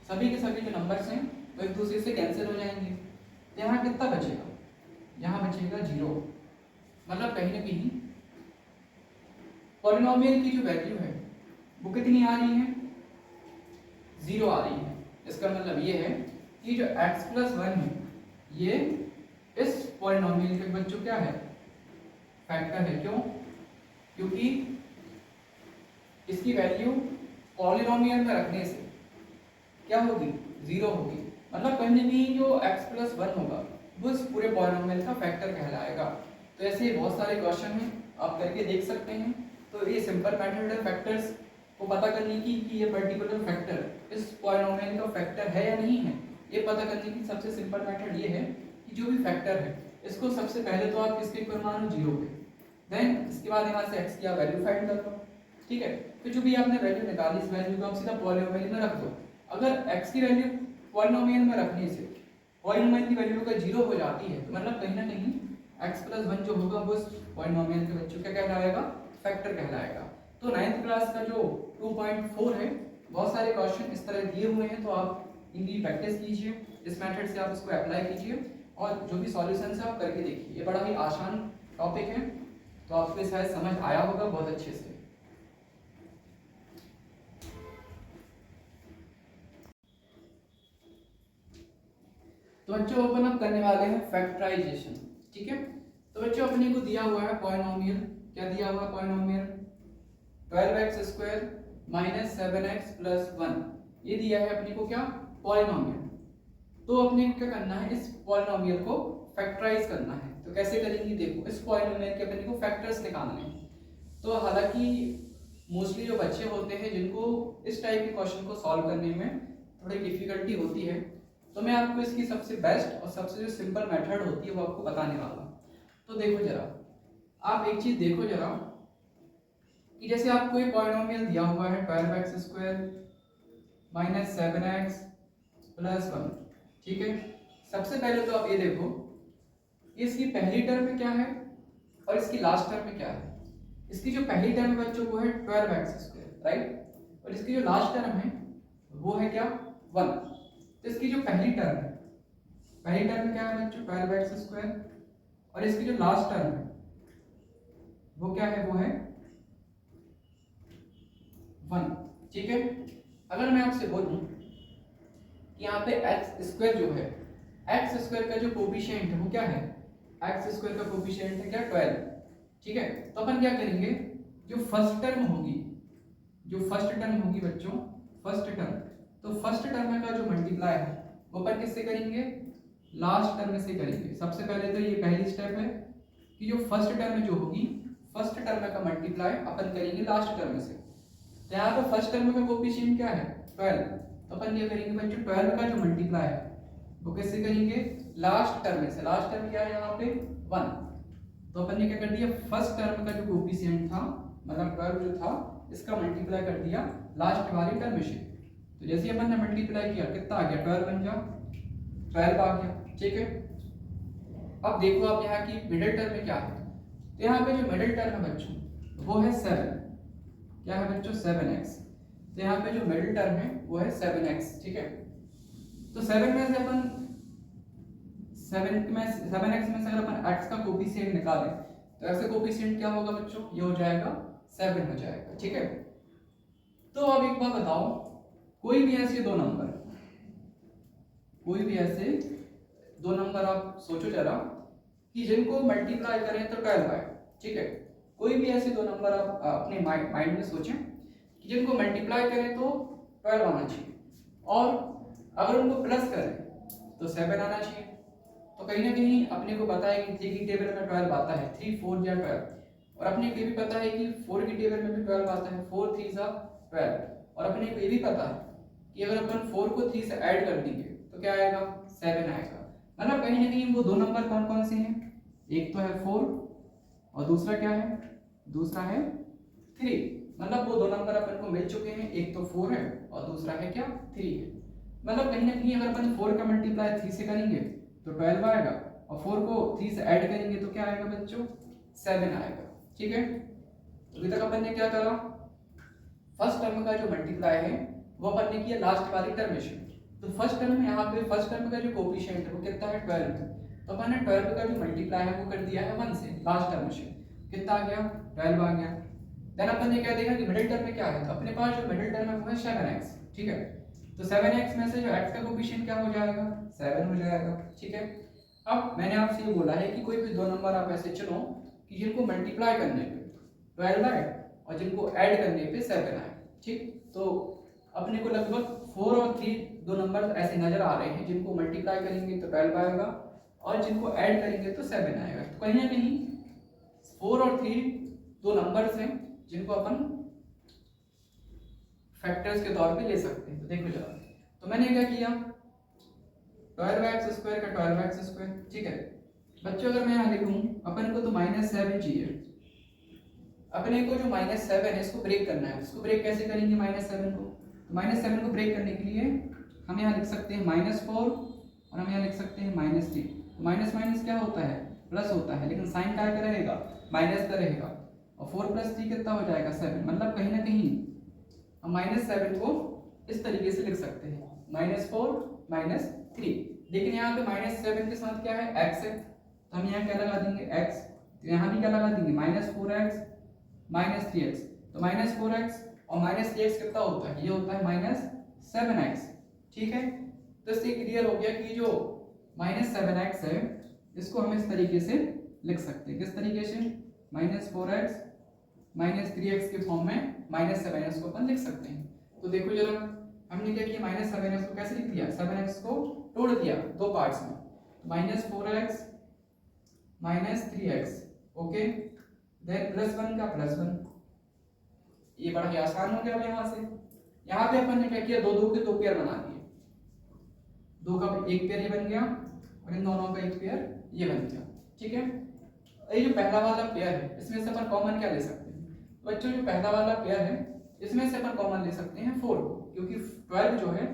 सभी के सभी जो नंबर्स हैं वो एक दूसरे से कैंसिल हो जाएंगे। तो यहाँ कितना बचेगा, यहाँ बचेगा 0। मतलब कहीं ना कहीं पॉलिनोमियल की जो वैल्यू है वो कितनी आ रही है, 0 आ रही है। इसका मतलब ये है कि जो x प्लस 1 है ये इस पॉलिनोमियल के बच्चों क्या है, फैक्टर है। क्यों, क्योंकि इसकी वैल्यू पॉलिनोमियल में रखने से क्या होगी, 0 होगी। मतलब कहीं ना कहीं जो x प्लस 1 होगा वो इस पूरे पॉलिनोमियल का फैक्टर कहलाएगा। तो ऐसे बहुत सारे क्वेश्चन हैं, आप करके देख सकते हैं। तो ये सिंपल मेथड है फैक्टर्स को पता करने की कि ये पर्टिकुलर फैक्टर इस पॉलिनोमियल का फैक्टर है या नहीं है। ये पता करने की सबसे सिंपल मेथड ये है कि जो भी फैक्टर है इसको सबसे पहले तो आप किसके इक्वल मानो, 0 पे, देन इसके बाद यहाँ से x की आप वैल्यू फाइंड कर लो, ठीक है। फिर जो भी आपने वैल्यू निकाली इस वैल्यू को आप सीधा पॉलिनोमियल में रख दो। अगर x की वैल्यू पॉलिनोमियल में रखने से पॉलिनोमियल की वैल्यू अगर 0 हो जाती है तो मतलब कहीं ना कहीं x प्लस 1 जो होगा वो पॉलिनोमियल के बच्चों क्या कहलाएगा, फैक्टर कहलाएगा। तो 9th क्लास का जो 2.4 है बहुत सारे क्वेश्चन इस तरह दिए हुए हैं, तो आप इनकी प्रैक्टिस कीजिए, इस मेथड से आप इसको अप्लाई कीजिए और जो भी सॉल्यूशंस है आप करके देखिए। ये बड़ा ही आसान टॉपिक है, तो आपको शायद समझ आया होगा बहुत अच्छे से। तो बच्चों अपन अब करने वाले हैं फैक्टराइजेशन, ठीक है। तो बच्चों अपने को दिया हुआ है पॉलिनोमियल, क्या दिया हुआ है polynomial, 12x² minus 7x plus 1, ये दिया है अपने को क्या, पॉलिनोमियल। तो अपने को क्या करना है, इस पॉलिनोमियल को फैक्टराइज करना है। तो कैसे करेंगे, देखो इस पॉलिनोमियल के अपने को फैक्टर्स निकालने हैं। तो हालांकि मोस्टली जो बच्चे होते हैं जिनको इस टाइप के क्वेश्चन को सॉल्व करने में थोड़ी डिफिकल्टी होती है, तो मैं आपको इसकी सबसे बेस्ट और सबसे जो सिंपल मेथड होती है वो आपको बताने वाला हूँ। तो देखो जरा, आप एक चीज देखो जरा कि जैसे आपको ये पॉलिनोमियल दिया हुआ है 12x² माइनस 7x प्लस 1, ठीक है। सबसे पहले तो आप ये देखो इसकी पहली टर्म में क्या है और इसकी लास्ट टर्म में क्या है। इसकी जो पहली टर्म है बच्चों वो है 12x², राइट, और इसकी जो लास्ट टर्म है वो है क्या, 1। तो इसकी जो पहली टर्म है, पहली टर्म में क्या है बच्चों 12x², और इसकी जो लास्ट टर्म है वो क्या है, वो है 1, ठीक है। अगर मैं आपसे बोलूं कि यहाँ पे x² जो है, x² का जो कोफिशिएंट है वो क्या है, x² का कोफिशिएंट है क्या, 12, ठीक है। तो अपन क्या करेंगे, जो फर्स्ट टर्म होगी बच्चों, फर्स्ट टर्म, तो फर्स्ट टर्म का जो मल्टीप्लाई है वो अपन किससे करेंगे, लास्ट टर्म से करेंगे। सबसे पहले तो ये पहली स्टेप है कि जो फर्स्ट टर्म जो होगी, फर्स्ट टर्म का मल्टीप्लाई अपन करेंगे लास्ट टर्म से। तो यहाँ पे फर्स्ट टर्म का कोफिशिएंट क्या है 12, तो अपन ये करेंगे बच्चों 12 का जो मल्टीप्लाई है वो कैसे करेंगे, लास्ट टर्म से। लास्ट टर्म क्या है यहाँ पे 1, तो अपन ने क्या कर दिया, फर्स्ट टर्म का जो कोफिशिएंट था मतलब 12 जो था इसका मल्टीप्लाई कर दिया लास्ट वाली टर्म से। तो जैसे अपन ने मल्टीप्लाई किया कितना आ गया 12 बन जा 12 आ गया, ठीक है। अब देखो आप यहाँ की मिडिल टर्म में क्या है, तो यहाँ पे जो मिडिल टर्म है बच्चों वो है 7, क्या है बच्चों 7x। तो यहाँ पे जो मिडिल टर्म है वो है 7x, ठीक है। तो 7 में से अपन 7x में से अगर अपन x का कोफिशिएंट निकालें तो x का कोफिशिएंट क्या होगा बच्चों, ये हो जाएगा 7 हो जाएगा, ठीक है। तो अब एक बात बताओ, कोई भी ऐसे दो नंबर आप सोचो जरा कि जिनको मल्टीप्लाई करें तो 12 आए, ठीक है। कोई भी ऐसे दो नंबर आप अपने माइंड में सोचें कि जिनको मल्टीप्लाई करें तो 12 आना चाहिए और अगर उनको प्लस करें तो 7 आना चाहिए। तो कहीं ना कहीं अपने को पता है कि 3 की टेबल में 12 आता है, 3 4 या 12, और अपने को ये भी पता है कि 4 की टेबल में भी 12 आता है, 4 3 जा 12, और अपने को ये भी पता है कि अगर अपन 4 को 3 से ऐड कर देंगे तो क्या आएगा 7 आएगा। मतलब कहीं ना कहीं वो दो नंबर कौन कौन से हैं, एक तो है 4 और दूसरा क्या है, दूसरा है 3। मतलब वो दो नंबर अपन को मिल चुके हैं, एक तो 4 है और दूसरा है क्या 3 है। मतलब कहीं ना कहीं अगर अपन 4 का मल्टीप्लाई 3 से करेंगे तो 12 आएगा और 4 को 3 से ऐड करेंगे तो क्या आएगा बच्चों 7 आएगा, ठीक है। अभी तक अपन ने क्या करा, फर्स्ट टर्म का जो मल्टीप्लाई है वो अपन ने किया लास्ट वाली टर्म से। तो फर्स्ट टर्म में यहाँ पे फर्स्ट टर्म का जो कोफिशिएंट है वो कितना है 12, तो अपन ने 12 का जो मल्टीप्लाई है वो कर दिया है 1 से, लास्ट टर्म से कितना आ गया 12 आ गया। देन अपन ने क्या देखा कि मिडिल टर्म में क्या है, तो अपने पास जो मिडिल टर्म है वो है 7x, ठीक है। तो 7x में से जो x का कोफिशिएंट क्या हो जाएगा 7 हो जाएगा, ठीक है। अब मैंने आपसे ये बोला है कि कोई भी दो नंबर आप ऐसे चुनो कि जिनको मल्टीप्लाई करने पे 12 आए और जिनको ऐड करने पे 7 आए, ठीक। तो अपने को लगभग 4 और 3 दो नंबर ऐसे नजर आ रहे हैं जिनको मल्टीप्लाई करेंगे तो 12 आएगा और जिनको ऐड करेंगे तो 7 आएगा। तो कहीं ना कहीं 4 और 3 दो नंबर्स हैं जिनको अपन फैक्टर्स के तौर पे ले सकते हैं। तो देखो जरा, तो मैंने क्या किया 12x स्क्वायर का 12x स्क्वायर, ठीक है। बच्चों अगर मैं यहाँ लिखूं अपन को तो -7 चाहिए, अपने को जो -7 है इसको ब्रेक करना है। इसको ब्रेक कैसे करेंगे -7 को, तो -7 को ब्रेक करने के लिए हम यहाँ लिख सकते हैं -4 और हम यहाँ लिख सकते हैं -3। तो माइनस माइनस क्या होता है प्लस होता है, लेकिन साइन क्या रहेगा माइनस का रहेगा, और 4 + 3 कितना हो जाएगा 7। मतलब कहीं ना कहीं हम -7 को इस तरीके से लिख सकते हैं -4 -3। लेकिन यहाँ पे -7 के साथ क्या है x है, तो हम यहाँ क्या लगा देंगे x, तो यहाँ भी क्या लगा देंगे -4x -3x। तो -4x और -3x कितना होता है, ये होता है -7x, ठीक है। तो इससे क्लियर हो गया कि जो -7x है इसको हम इस तरीके से लिख सकते हैं, किस तरीके से -4x -3x के फॉर्म में -7x को अपन लिख सकते हैं। तो देखो जरा हमने क्या किया -7x को कैसे लिख दिया, 7x को तोड़ दिया दो पार्ट्स में, -4x -3x, ओके। देन +1 का +1, ये बड़ा ही आसान हो गया। अब यहाँ से यहाँ पे अपन ने क्या किया, दो के दो पेयर बना दिए, दो का एक पेयर ये बन गया और इन दोनों का एक पेयर ये बन गया, ठीक है। ये जो पहला वाला पेयर है इसमें से अपन कॉमन क्या ले सकते हैं, बच्चों जो पहला वाला पेयर है इसमें से अपन कॉमन ले सकते हैं 4 को, क्योंकि 12 जो है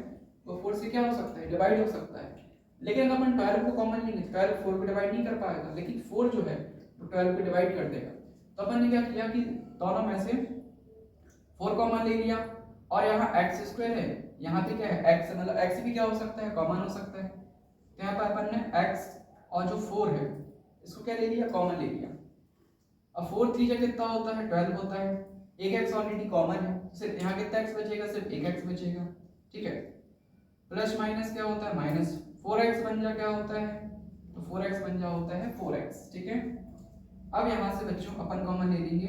वो 4 से क्या हो सकता है डिवाइड हो सकता है। लेकिन अगर अपन 12 को कॉमन लेंगे 12 4 को डिवाइड नहीं कर पाएगा, लेकिन 4 जो है वो 12 को डिवाइड कर देगा। तो अपन ने क्या किया कि दोनों में से 4 कॉमन ले लिया, और यहाँ x² है, यहाँ पे क्या है x, मतलब x भी क्या हो सकता है कॉमन हो सकता है। तो यहाँ पर अपन ने x और जो 4 है इसको क्या ले लिया कॉमन ले लिया। अब 4 3 जगह कितना होता है 12 होता है, एक x ऑलरेडी कॉमन है, सिर्फ यहाँ कितना x बचेगा, सिर्फ एक x बचेगा, ठीक है। प्लस माइनस क्या होता है -4x बन जा क्या होता है, तो 4x बन जा होता है 4x, ठीक है। अब यहाँ से बच्चों अपन कॉमन ले लेंगे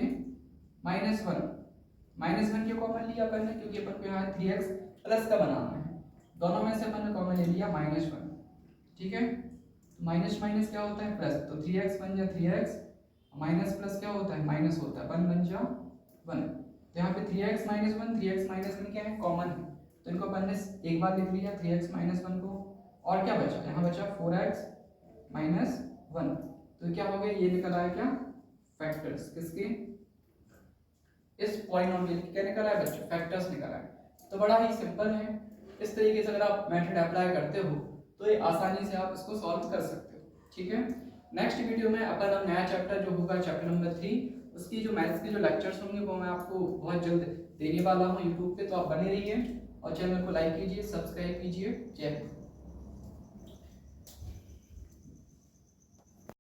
-1 क्यों कॉमन लिया अपन ने, क्योंकि अपन को यहाँ 3x प्लस का बनाना है, दोनों में से अपन ने कॉमन ले लिया -1, ठीक है। माइनस माइनस क्या होता है प्लस, तो 3x बन जा 3x, माइनस प्लस क्या होता है माइनस होता है, 1 बन जा 1। तो यहाँ पे 3x -1 3x -1 क्या है कॉमन है, तो इनको अपन ने एक बार लिख लिया 3x -1 को, और क्या बचा यहाँ बचा 4x -1। तो क्या हो गया, ये निकल आया क्या फैक्टर्स किसके, इस पॉलिनोमियल के क्या निकल आया बच्चों, फैक्टर्स निकल आए। तो बड़ा ही सिंपल है, इस तरीके से अगर आप मेथड अप्लाई करते हो तो ये आसानी से आप इसको सॉल्व कर सकते हो, ठीक है। नेक्स्ट वीडियो में अपन अब नया चैप्टर जो होगा चैप्टर नंबर 3, उसकी जो मैथ्स के जो लेक्चर्स होंगे वो मैं आपको बहुत जल्द देने वाला हूँ यूट्यूब पे, तो आप बने रहिए और चैनल को लाइक कीजिए, सब्सक्राइब कीजिए। जय हिंद।